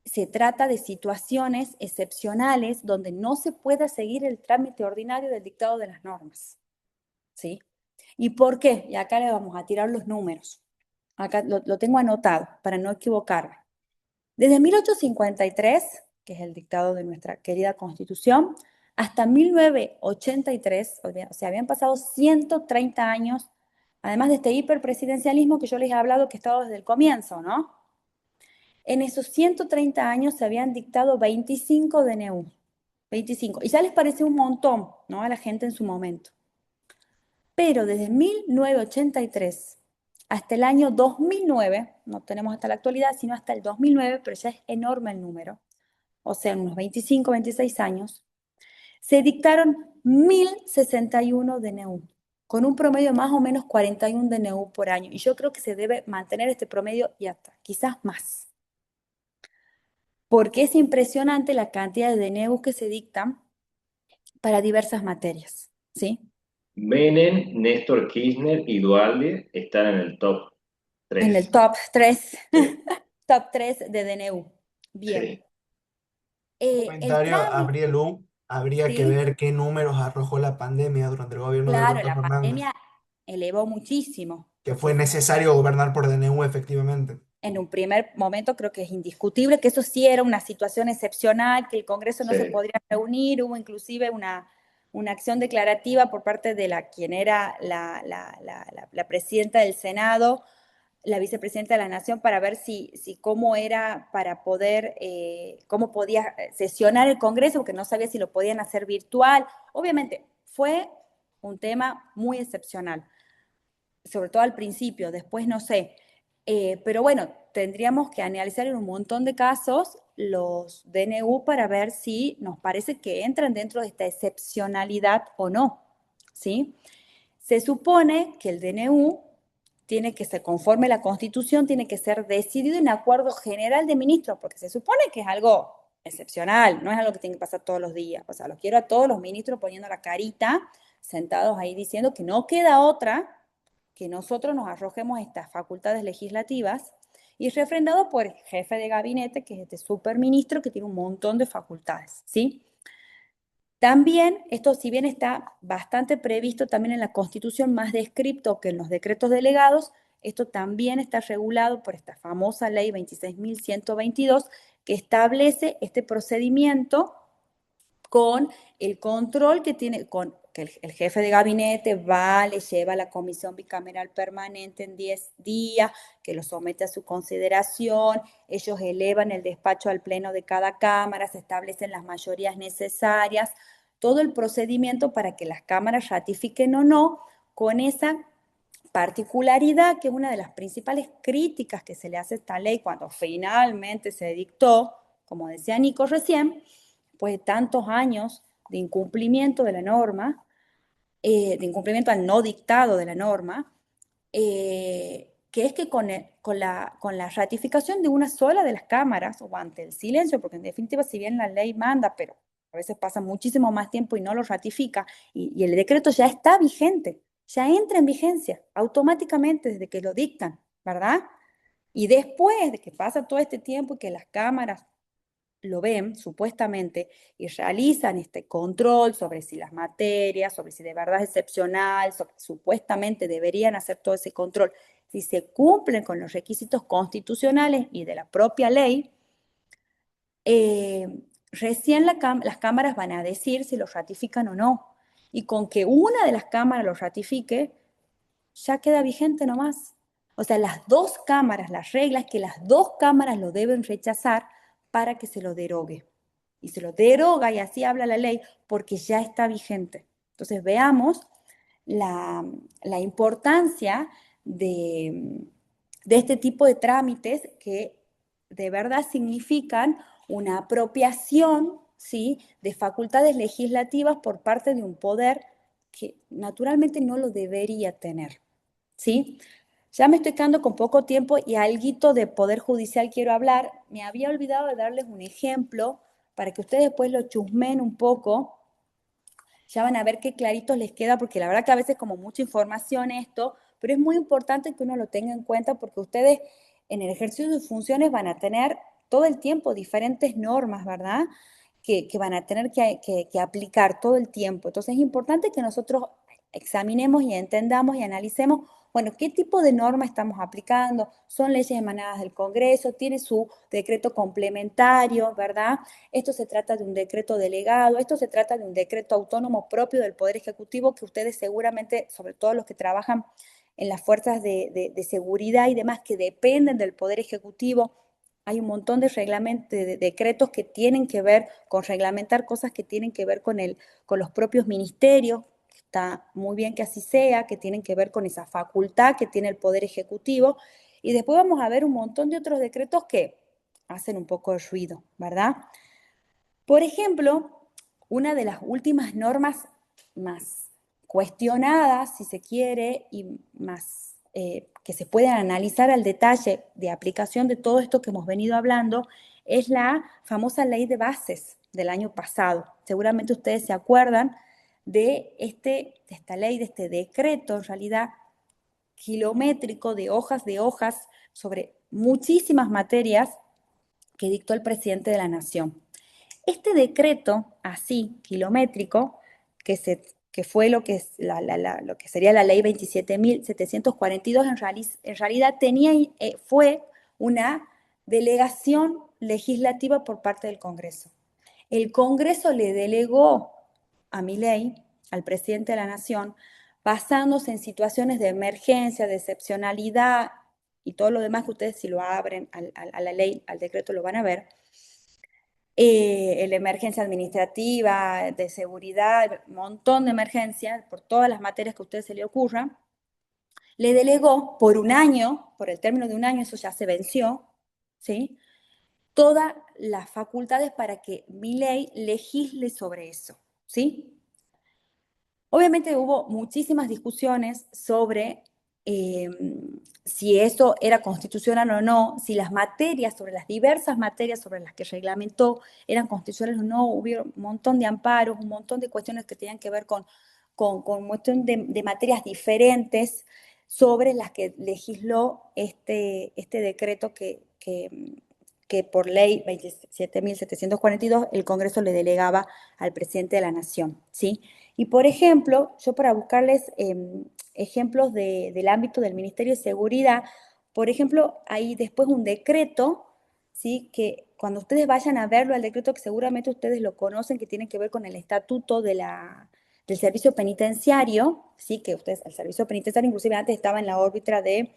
se trata de situaciones excepcionales donde no se pueda seguir el trámite ordinario del dictado de las normas, ¿sí? ¿Y por qué? Y acá le vamos a tirar los números. Acá lo tengo anotado para no equivocarme. Desde 1853, que es el dictado de nuestra querida Constitución, hasta 1983, o sea, habían pasado 130 años, además de este hiperpresidencialismo que yo les he hablado que ha estado desde el comienzo, ¿no? En esos 130 años se habían dictado 25 DNU, 25, y ya les pareció un montón, ¿no? A la gente en su momento. Pero desde 1983 hasta el año 2009, no tenemos hasta la actualidad, sino hasta el 2009, pero ya es enorme el número, o sea, unos 25, 26 años, se dictaron 1061 DNU, con un promedio más o menos 41 DNU por año. Y yo creo que se debe mantener este promedio y hasta quizás más. Porque es impresionante la cantidad de DNU que se dictan para diversas materias, ¿sí? Menem, Néstor Kirchner y Dualde están en el top En el 3. top 3, Sí, top 3 de DNU. Bien. sí. El Comentario, trámite, Abrielu, habría que ¿sí? ver qué números arrojó la pandemia durante el gobierno de Claro, Alberto la Fernández, pandemia elevó muchísimo. que fue Entonces, necesario gobernar por DNU efectivamente. en un primer momento creo que es indiscutible que eso sí era una situación excepcional, que el Congreso no Sí, se podría reunir, hubo inclusive una acción declarativa por parte de quien era la presidenta del Senado, la vicepresidenta de la Nación, para ver si cómo era para poder, cómo podía sesionar el Congreso, porque no sabía si lo podían hacer virtual. Obviamente fue un tema muy excepcional, sobre todo al principio, después no sé. Pero bueno, tendríamos que analizar en un montón de casos los DNU para ver si nos parece que entran dentro de esta excepcionalidad o no, ¿sí? Se supone que el DNU tiene que ser, conforme la Constitución, tiene que ser decidido en acuerdo general de ministros, porque se supone que es algo excepcional, no es algo que tiene que pasar todos los días. O sea, los quiero a todos los ministros poniendo la carita, sentados ahí diciendo que no queda otra que nosotros nos arrojemos estas facultades legislativas y refrendado por el jefe de gabinete, que es este superministro que tiene un montón de facultades, ¿sí? También, esto si bien está bastante previsto también en la Constitución, más descripto que en los decretos delegados, esto también está regulado por esta famosa ley 26.122 que establece este procedimiento con el control que tiene, con que el jefe de gabinete va, le lleva a la comisión bicameral permanente en 10 días, que lo somete a su consideración, ellos elevan el despacho al pleno de cada cámara, se establecen las mayorías necesarias, todo el procedimiento para que las cámaras ratifiquen o no, con esa particularidad que es una de las principales críticas que se le hace a esta ley cuando finalmente se dictó, como decía Nico recién, pues de tantos años de incumplimiento de la norma, de incumplimiento al no dictado de la norma, que es que con la ratificación de una sola de las cámaras, o ante el silencio, porque en definitiva, si bien la ley manda, pero a veces pasa muchísimo más tiempo y no lo ratifica, y el decreto ya está vigente, ya entra en vigencia automáticamente desde que lo dictan, ¿verdad? Y después de que pasa todo este tiempo y que las cámaras lo ven supuestamente y realizan este control sobre si las materias, sobre si de verdad es excepcional, supuestamente deberían hacer todo ese control, si se cumplen con los requisitos constitucionales y de la propia ley, recién las cámaras van a decir si lo ratifican o no. Y con que una de las cámaras lo ratifique, ya queda vigente nomás. O sea, las dos cámaras, las reglas que las dos cámaras lo deben rechazar para que se lo derogue. Y se lo deroga, y así habla la ley, porque ya está vigente. Entonces veamos la importancia de este tipo de trámites que de verdad significan una apropiación, ¿sí?, de facultades legislativas por parte de un poder que naturalmente no lo debería tener, ¿sí? Ya me estoy quedando con poco tiempo y alguito de Poder Judicial quiero hablar. Me había olvidado de darles un ejemplo para que ustedes después lo chusmen un poco. Ya van a ver qué clarito les queda, porque la verdad que a veces como mucha información esto, pero es muy importante que uno lo tenga en cuenta porque ustedes en el ejercicio de sus funciones van a tener todo el tiempo diferentes normas, ¿verdad? Que van a tener que aplicar todo el tiempo. Entonces es importante que nosotros examinemos y entendamos y analicemos, bueno, qué tipo de norma estamos aplicando, son leyes emanadas del Congreso, tiene su decreto complementario, ¿verdad? Esto se trata de un decreto delegado, esto se trata de un decreto autónomo propio del Poder Ejecutivo que ustedes seguramente, sobre todo los que trabajan en las fuerzas de seguridad y demás que dependen del Poder Ejecutivo, hay un montón de decretos que tienen que ver con reglamentar cosas que tienen que ver con los propios ministerios. Está muy bien que así sea, que tienen que ver con esa facultad que tiene el Poder Ejecutivo. Y después vamos a ver un montón de otros decretos que hacen un poco de ruido, ¿verdad? Por ejemplo, una de las últimas normas más cuestionadas, si se quiere, y más que se pueden analizar al detalle de aplicación de todo esto que hemos venido hablando, es la famosa ley de bases del año pasado. Seguramente ustedes se acuerdan de esta ley, de este decreto, en realidad, kilométrico de hojas sobre muchísimas materias que dictó el presidente de la Nación. Este decreto, así, kilométrico, que fue lo que sería la ley 27.742, en realidad fue una delegación legislativa por parte del Congreso. El Congreso le delegó a Milei, al presidente de la Nación, basándose en situaciones de emergencia, de excepcionalidad y todo lo demás que ustedes, si lo abren a la ley, al decreto, lo van a ver, la emergencia administrativa, de seguridad, un montón de emergencias, por todas las materias que a ustedes se le ocurran, le delegó por un año, por el término de un año, eso ya se venció, ¿sí?, todas las facultades para que Milei legisle sobre eso, ¿sí? Obviamente hubo muchísimas discusiones sobre si eso era constitucional o no, si las materias, sobre las diversas materias sobre las que reglamentó eran constitucionales o no. Hubo un montón de amparos, un montón de cuestiones que tenían que ver con un montón de materias diferentes sobre las que legisló este decreto que por ley 27.742 el Congreso le delegaba al presidente de la Nación, ¿sí? Y por ejemplo, yo para buscarles ejemplos del ámbito del Ministerio de Seguridad, por ejemplo, hay después un decreto, ¿sí?, que cuando ustedes vayan a verlo, al decreto que seguramente ustedes lo conocen, que tiene que ver con el estatuto del servicio penitenciario, ¿sí?, que ustedes, el servicio penitenciario inclusive antes estaba en la órbita de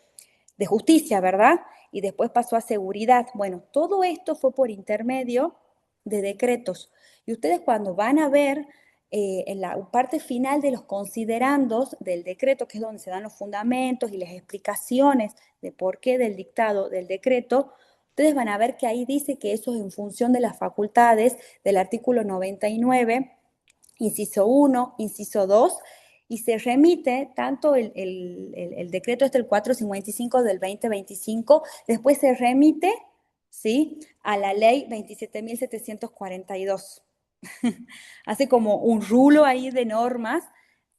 justicia, ¿verdad? Y después pasó a seguridad. Bueno, todo esto fue por intermedio de decretos. Y ustedes cuando van a ver en la parte final de los considerandos del decreto, que es donde se dan los fundamentos y las explicaciones de por qué del dictado del decreto, ustedes van a ver que ahí dice que eso es en función de las facultades del artículo 99, inciso 1, inciso 2, y se remite tanto el decreto el 455 del 2025, después se remite, ¿sí?, a la ley 27.742. Hace como un rulo ahí de normas,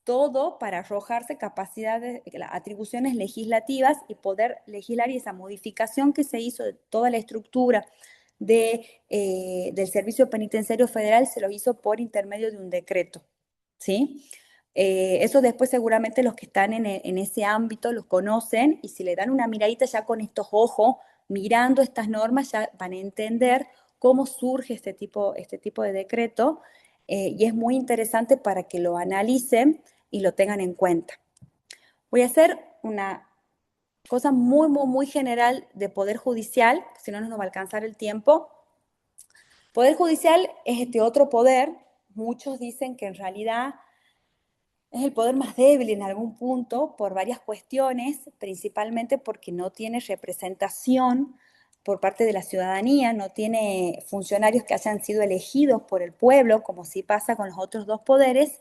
todo para arrojarse capacidades, atribuciones legislativas y poder legislar, y esa modificación que se hizo de toda la estructura del Servicio Penitenciario Federal se lo hizo por intermedio de un decreto, ¿sí? Eso después seguramente los que están en ese ámbito los conocen, y si le dan una miradita ya con estos ojos, mirando estas normas, ya van a entender cómo surge este tipo de decreto, y es muy interesante para que lo analicen y lo tengan en cuenta. Voy a hacer una cosa muy, muy, muy general de Poder Judicial, si no nos va a alcanzar el tiempo. Poder Judicial es este otro poder. Muchos dicen que en realidad es el poder más débil en algún punto por varias cuestiones, principalmente porque no tiene representación por parte de la ciudadanía, no tiene funcionarios que hayan sido elegidos por el pueblo, como sí pasa con los otros dos poderes,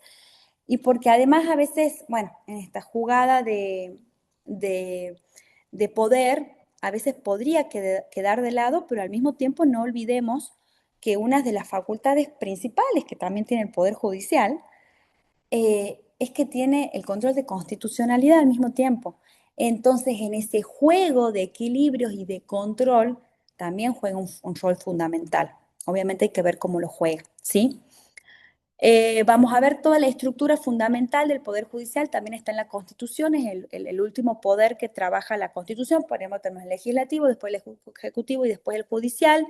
y porque además a veces, bueno, en esta jugada de poder, a veces podría quedar de lado, pero al mismo tiempo no olvidemos que una de las facultades principales que también tiene el Poder Judicial es que tiene el control de constitucionalidad al mismo tiempo. Entonces, en ese juego de equilibrios y de control, también juega un rol fundamental. Obviamente hay que ver cómo lo juega, ¿sí? Vamos a ver toda la estructura fundamental del Poder Judicial, también está en la Constitución, es el último poder que trabaja la Constitución. Ponemos el legislativo, después el ejecutivo y después el judicial.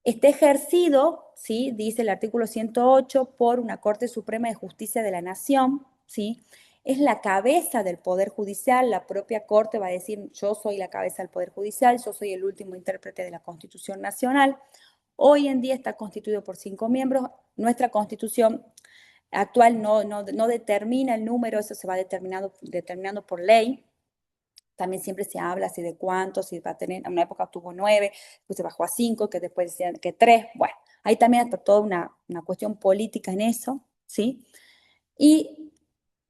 Está ejercido, ¿sí?, dice el artículo 108, por una Corte Suprema de Justicia de la Nación, ¿sí? Es la cabeza del Poder Judicial, la propia Corte va a decir: yo soy la cabeza del Poder Judicial, yo soy el último intérprete de la Constitución Nacional. Hoy en día está constituido por 5 miembros. Nuestra Constitución actual no determina el número, eso se va determinando por ley. También siempre se habla así de cuántos, si va a tener, en una época tuvo 9, después se bajó a 5, que después decían que 3. Bueno, hay también hasta toda una cuestión política en eso, ¿sí? Y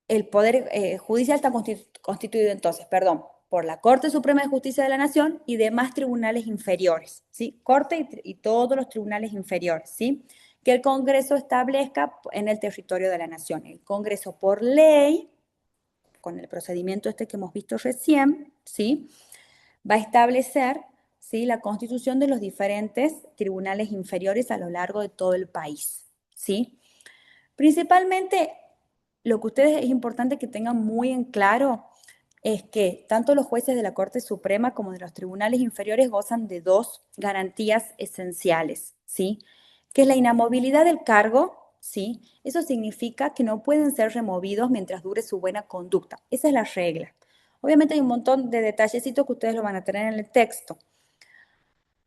el Poder Judicial está constituido entonces, por la Corte Suprema de Justicia de la Nación y demás tribunales inferiores, ¿sí? Corte y todos los tribunales inferiores, ¿sí? que el Congreso establezca en el territorio de la nación. El Congreso por ley, con el procedimiento este que hemos visto recién, ¿sí?, va a establecer, ¿sí?, la constitución de los diferentes tribunales inferiores a lo largo de todo el país, ¿sí? Principalmente, lo que ustedes es importante que tengan muy en claro es que tanto los jueces de la Corte Suprema como de los tribunales inferiores gozan de dos garantías esenciales, ¿sí? Que es la inamovilidad del cargo, ¿sí? Eso significa que no pueden ser removidos mientras dure su buena conducta. Esa es la regla. Obviamente hay un montón de detallecitos que ustedes lo van a tener en el texto.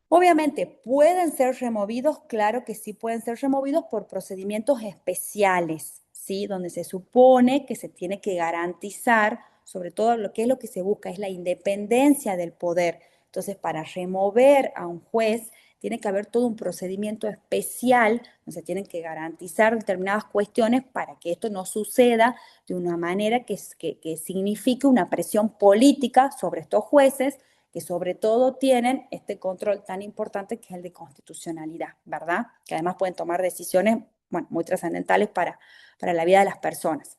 Obviamente, ¿pueden ser removidos? Claro que sí pueden ser removidos por procedimientos especiales, ¿sí? Donde se supone que se tiene que garantizar, sobre todo lo que es lo que se busca, es la independencia del poder. Entonces, para remover a un juez, tiene que haber todo un procedimiento especial, donde se tienen que garantizar determinadas cuestiones para que esto no suceda de una manera que signifique una presión política sobre estos jueces, que sobre todo tienen este control tan importante que es el de constitucionalidad, ¿verdad? Que además pueden tomar decisiones, bueno, muy trascendentales para la vida de las personas.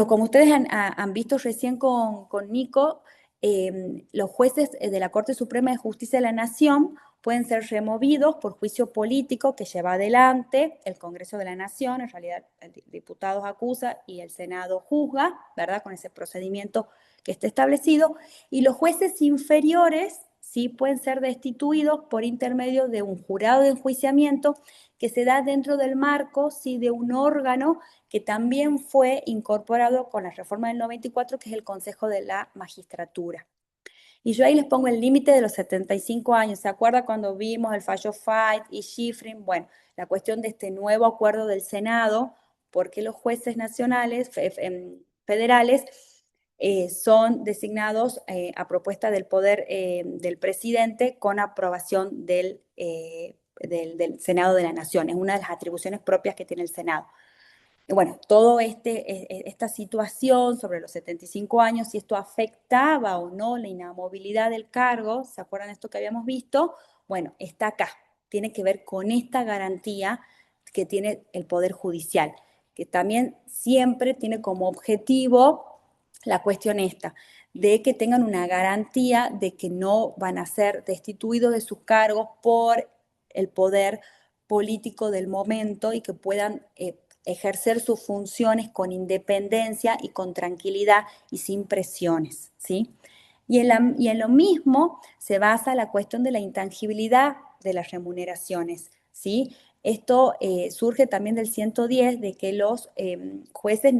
Como ustedes han visto recién con Nico, los jueces de la Corte Suprema de Justicia de la Nación pueden ser removidos por juicio político que lleva adelante el Congreso de la Nación, en realidad el diputado acusa y el Senado juzga, ¿verdad?, con ese procedimiento que está establecido, y los jueces inferiores sí pueden ser destituidos por intermedio de un jurado de enjuiciamiento que se da dentro del marco, sí, de un órgano que también fue incorporado con la reforma del 94, que es el Consejo de la Magistratura. Y yo ahí les pongo el límite de los 75 años. ¿Se acuerda cuando vimos el fallo Fight y Schifrin? Bueno, la cuestión de este nuevo acuerdo del Senado, porque los jueces nacionales, federales, son designados a propuesta del poder del presidente con aprobación del Senado de la Nación. Es una de las atribuciones propias que tiene el Senado. Bueno, toda esta situación sobre los 75 años, si esto afectaba o no la inamovilidad del cargo, ¿se acuerdan de esto que habíamos visto? Bueno, está acá, tiene que ver con esta garantía que tiene el Poder Judicial, que también siempre tiene como objetivo la cuestión esta, de que tengan una garantía de que no van a ser destituidos de sus cargos por el poder político del momento y que puedan ejercer sus funciones con independencia y con tranquilidad y sin presiones, ¿sí? Y en lo mismo se basa la cuestión de la intangibilidad de las remuneraciones, ¿sí? Esto surge también del 110, de que los jueces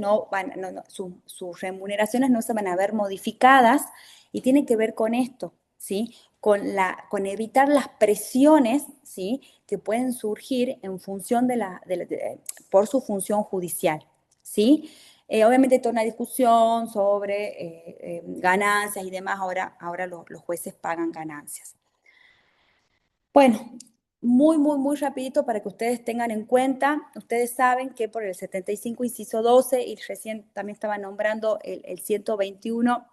sus remuneraciones no se van a ver modificadas, y tiene que ver con esto, ¿sí? Con evitar las presiones, ¿sí?, que pueden surgir en función por su función judicial, ¿sí? Obviamente toda una discusión sobre ganancias y demás, ahora los jueces pagan ganancias. Bueno, muy rapidito para que ustedes tengan en cuenta. Ustedes saben que por el 75, inciso 12, y recién también estaba nombrando el 121,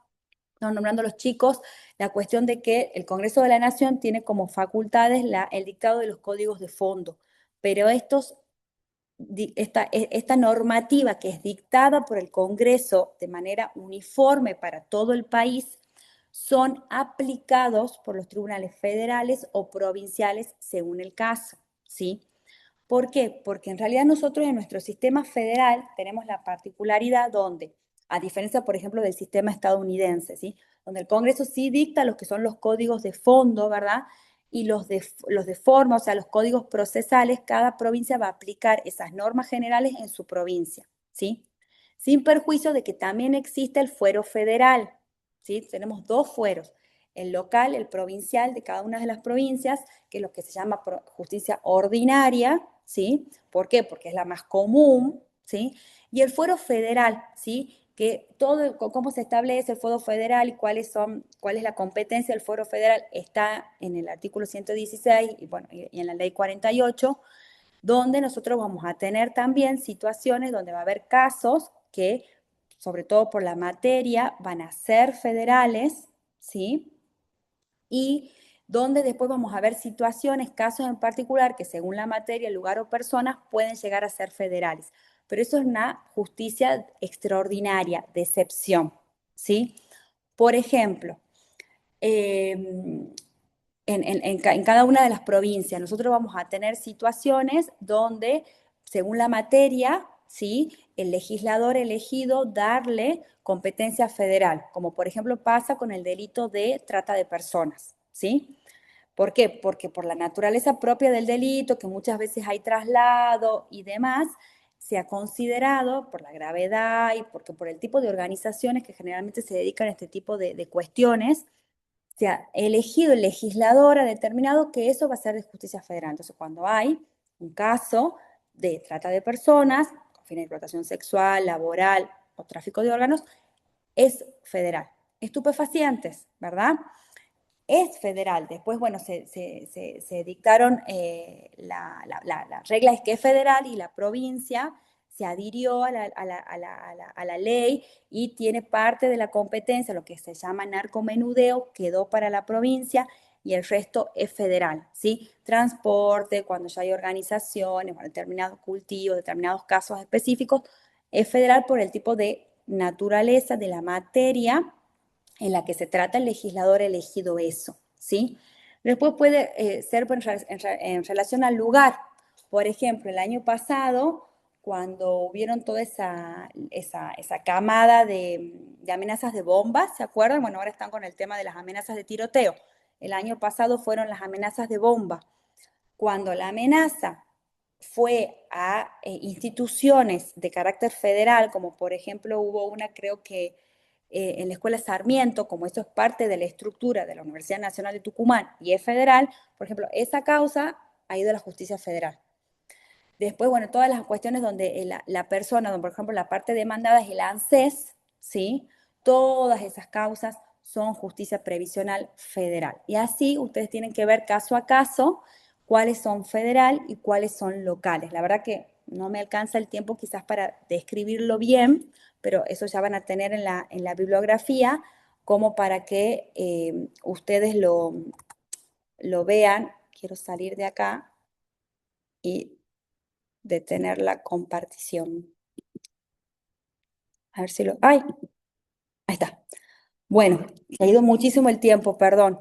nombrando a los chicos, la cuestión de que el Congreso de la Nación tiene como facultades el dictado de los códigos de fondo, pero esta normativa que es dictada por el Congreso de manera uniforme para todo el país son aplicados por los tribunales federales o provinciales según el caso, ¿sí? ¿Por qué? Porque en realidad nosotros en nuestro sistema federal tenemos la particularidad donde, a diferencia, por ejemplo, del sistema estadounidense, ¿sí?, donde el Congreso sí dicta los que son los códigos de fondo, ¿verdad?, y los de forma, o sea, los códigos procesales, cada provincia va a aplicar esas normas generales en su provincia, ¿sí? Sin perjuicio de que también existe el fuero federal, ¿sí? Tenemos dos fueros, el local, el provincial de cada una de las provincias, que es lo que se llama justicia ordinaria, ¿sí? ¿Por qué? Porque es la más común, ¿sí? Y el fuero federal, ¿sí?, que cómo se establece el fuero federal y cuál es la competencia del fuero federal, está en el artículo 116 y, bueno, y en la ley 48, donde nosotros vamos a tener también situaciones donde va a haber casos que, sobre todo por la materia, van a ser federales, ¿sí?, y donde después vamos a ver situaciones, casos en particular, que según la materia, lugar o personas, pueden llegar a ser federales. Pero eso es una justicia extraordinaria, de excepción, ¿sí? Por ejemplo, en cada una de las provincias nosotros vamos a tener situaciones donde, según la materia, ¿sí?, el legislador elegido darle competencia federal, como por ejemplo pasa con el delito de trata de personas, ¿sí? ¿Por qué? Porque por la naturaleza propia del delito, que muchas veces hay traslado y demás, se ha considerado por la gravedad y porque por el tipo de organizaciones que generalmente se dedican a este tipo de cuestiones, se ha elegido el legislador, ha determinado que eso va a ser de justicia federal. Entonces, cuando hay un caso de trata de personas, con fines de explotación sexual, laboral o tráfico de órganos, es federal. Estupefacientes, ¿verdad? Es federal. Después, bueno, se dictaron, la regla es que es federal y la provincia se adhirió a la ley y tiene parte de la competencia, lo que se llama narcomenudeo, quedó para la provincia y el resto es federal, ¿sí? Transporte, cuando ya hay organizaciones, bueno, determinados cultivos, determinados casos específicos, es federal por el tipo de naturaleza de la materia en la que se trata el legislador elegido eso, ¿sí? Después puede ser en relación al lugar. Por ejemplo, el año pasado, cuando hubieron toda esa camada de amenazas de bombas, ¿se acuerdan? Bueno, ahora están con el tema de las amenazas de tiroteo. El año pasado fueron las amenazas de bomba. Cuando la amenaza fue a instituciones de carácter federal, como por ejemplo hubo una, creo que en la Escuela Sarmiento, como eso es parte de la estructura de la Universidad Nacional de Tucumán y es federal, por ejemplo, esa causa ha ido a la justicia federal. Después, bueno, todas las cuestiones donde la persona, donde por ejemplo la parte demandada es el ANSES, ¿sí? Todas esas causas son justicia previsional federal. Y así ustedes tienen que ver caso a caso cuáles son federal y cuáles son locales. La verdad que no me alcanza el tiempo quizás para describirlo bien, pero eso ya van a tener en la bibliografía como para que ustedes lo vean. Quiero salir de acá y detener la compartición. A ver si lo... ¡Ay! Ahí está. Bueno, ha ido muchísimo el tiempo, perdón.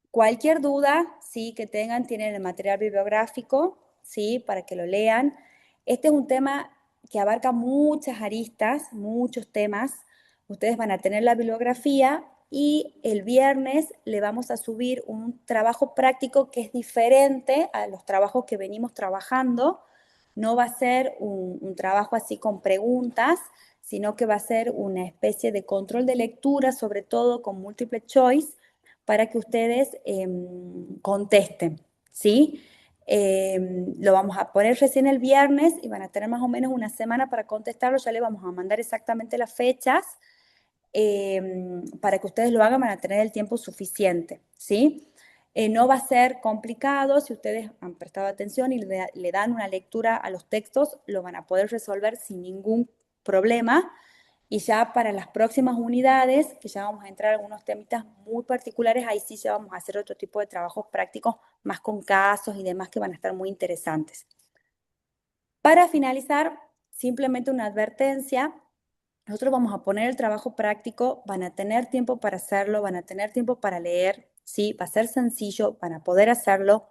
Cualquier duda, sí, que tengan, tienen el material bibliográfico, sí, para que lo lean. Este es un tema que abarca muchas aristas, muchos temas. Ustedes van a tener la bibliografía y el viernes le vamos a subir un trabajo práctico que es diferente a los trabajos que venimos trabajando. No va a ser un trabajo así con preguntas, sino que va a ser una especie de control de lectura, sobre todo con multiple choice, para que ustedes contesten, ¿sí? Lo vamos a poner recién el viernes y van a tener más o menos una semana para contestarlo. Ya le vamos a mandar exactamente las fechas para que ustedes lo hagan, van a tener el tiempo suficiente, ¿sí? No va a ser complicado, si ustedes han prestado atención y le dan una lectura a los textos, lo van a poder resolver sin ningún problema. Y ya para las próximas unidades, que ya vamos a entrar a algunos temitas muy particulares, ahí sí ya vamos a hacer otro tipo de trabajos prácticos, más con casos y demás que van a estar muy interesantes. Para finalizar, simplemente una advertencia. Nosotros vamos a poner el trabajo práctico, van a tener tiempo para hacerlo, van a tener tiempo para leer, ¿sí? Va a ser sencillo, van a poder hacerlo.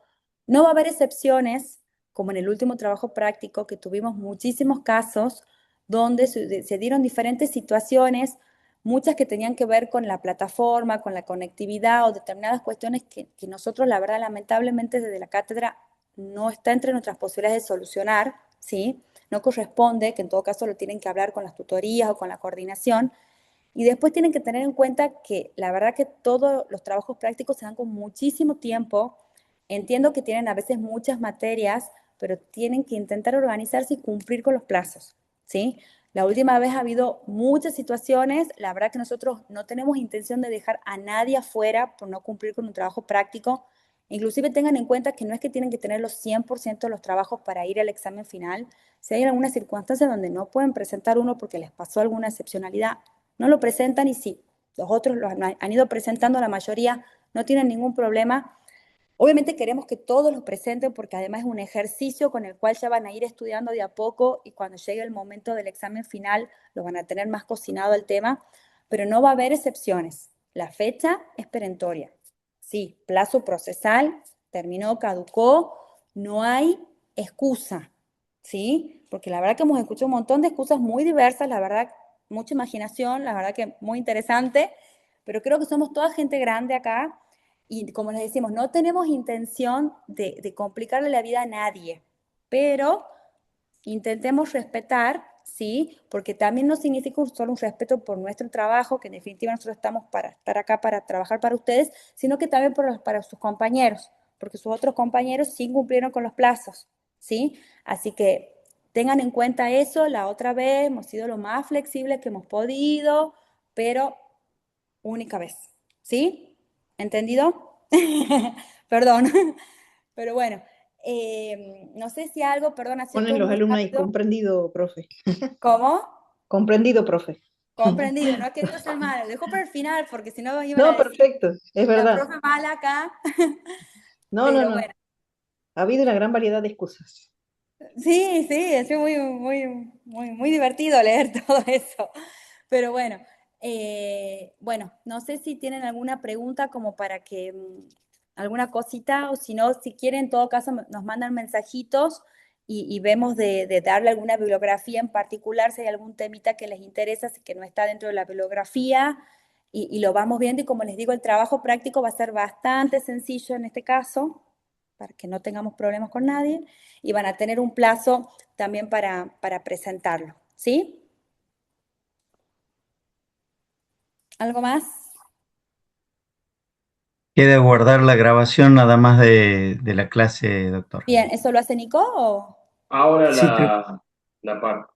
No va a haber excepciones, como en el último trabajo práctico, que tuvimos muchísimos casos donde se dieron diferentes situaciones, muchas que tenían que ver con la plataforma, con la conectividad o determinadas cuestiones que nosotros, la verdad, lamentablemente desde la cátedra no está entre nuestras posibilidades de solucionar, ¿sí? No corresponde, que en todo caso lo tienen que hablar con las tutorías o con la coordinación. Y después tienen que tener en cuenta que la verdad que todos los trabajos prácticos se dan con muchísimo tiempo. Entiendo que tienen a veces muchas materias, pero tienen que intentar organizarse y cumplir con los plazos, ¿sí? La última vez ha habido muchas situaciones, la verdad que nosotros no tenemos intención de dejar a nadie afuera por no cumplir con un trabajo práctico. Inclusive tengan en cuenta que no es que tienen que tener los 100% de los trabajos para ir al examen final. Si hay alguna circunstancia donde no pueden presentar uno porque les pasó alguna excepcionalidad, no lo presentan y si los otros lo han ido presentando, la mayoría no tienen ningún problema. Obviamente queremos que todos los presenten porque además es un ejercicio con el cual ya van a ir estudiando de a poco y cuando llegue el momento del examen final lo van a tener más cocinado el tema, pero no va a haber excepciones. La fecha es perentoria. Sí, plazo procesal, terminó, caducó, no hay excusa, ¿sí? Porque la verdad que hemos escuchado un montón de excusas muy diversas, la verdad, mucha imaginación, la verdad que muy interesante, pero creo que somos toda gente grande acá y como les decimos, no tenemos intención de complicarle la vida a nadie, pero intentemos respetar, ¿sí? Porque también no significa solo un respeto por nuestro trabajo, que en definitiva nosotros estamos para estar acá para trabajar para ustedes, sino que también para sus compañeros, porque sus otros compañeros sí cumplieron con los plazos, ¿sí? Así que tengan en cuenta eso, la otra vez hemos sido lo más flexibles que hemos podido, pero única vez, ¿sí? ¿Entendido? Perdón, pero bueno, no sé si algo, perdón, ha sido Ponen todo los muy alumnos ahí, rápido. comprendido, profe. ¿Cómo? Comprendido, profe. Comprendido, no he querido ser mala, lo dejo para el final porque si no iban a No, decir perfecto, es la verdad. profe mala acá, No, no, pero no. bueno, Ha habido una gran variedad de excusas. sí, sí, ha sido muy divertido leer todo eso, pero bueno, bueno, no sé si tienen alguna pregunta como para que, alguna cosita, o si no, si quieren, en todo caso, nos mandan mensajitos y vemos de darle alguna bibliografía en particular, si hay algún temita que les interesa, si que no está dentro de la bibliografía, y lo vamos viendo, y como les digo, el trabajo práctico va a ser bastante sencillo en este caso, para que no tengamos problemas con nadie, y van a tener un plazo también para presentarlo, ¿sí? ¿Algo más? Queda guardar la grabación nada más de la clase, doctor. Bien, ¿eso lo hace Nico o? Ahora Sí, creo. la parte.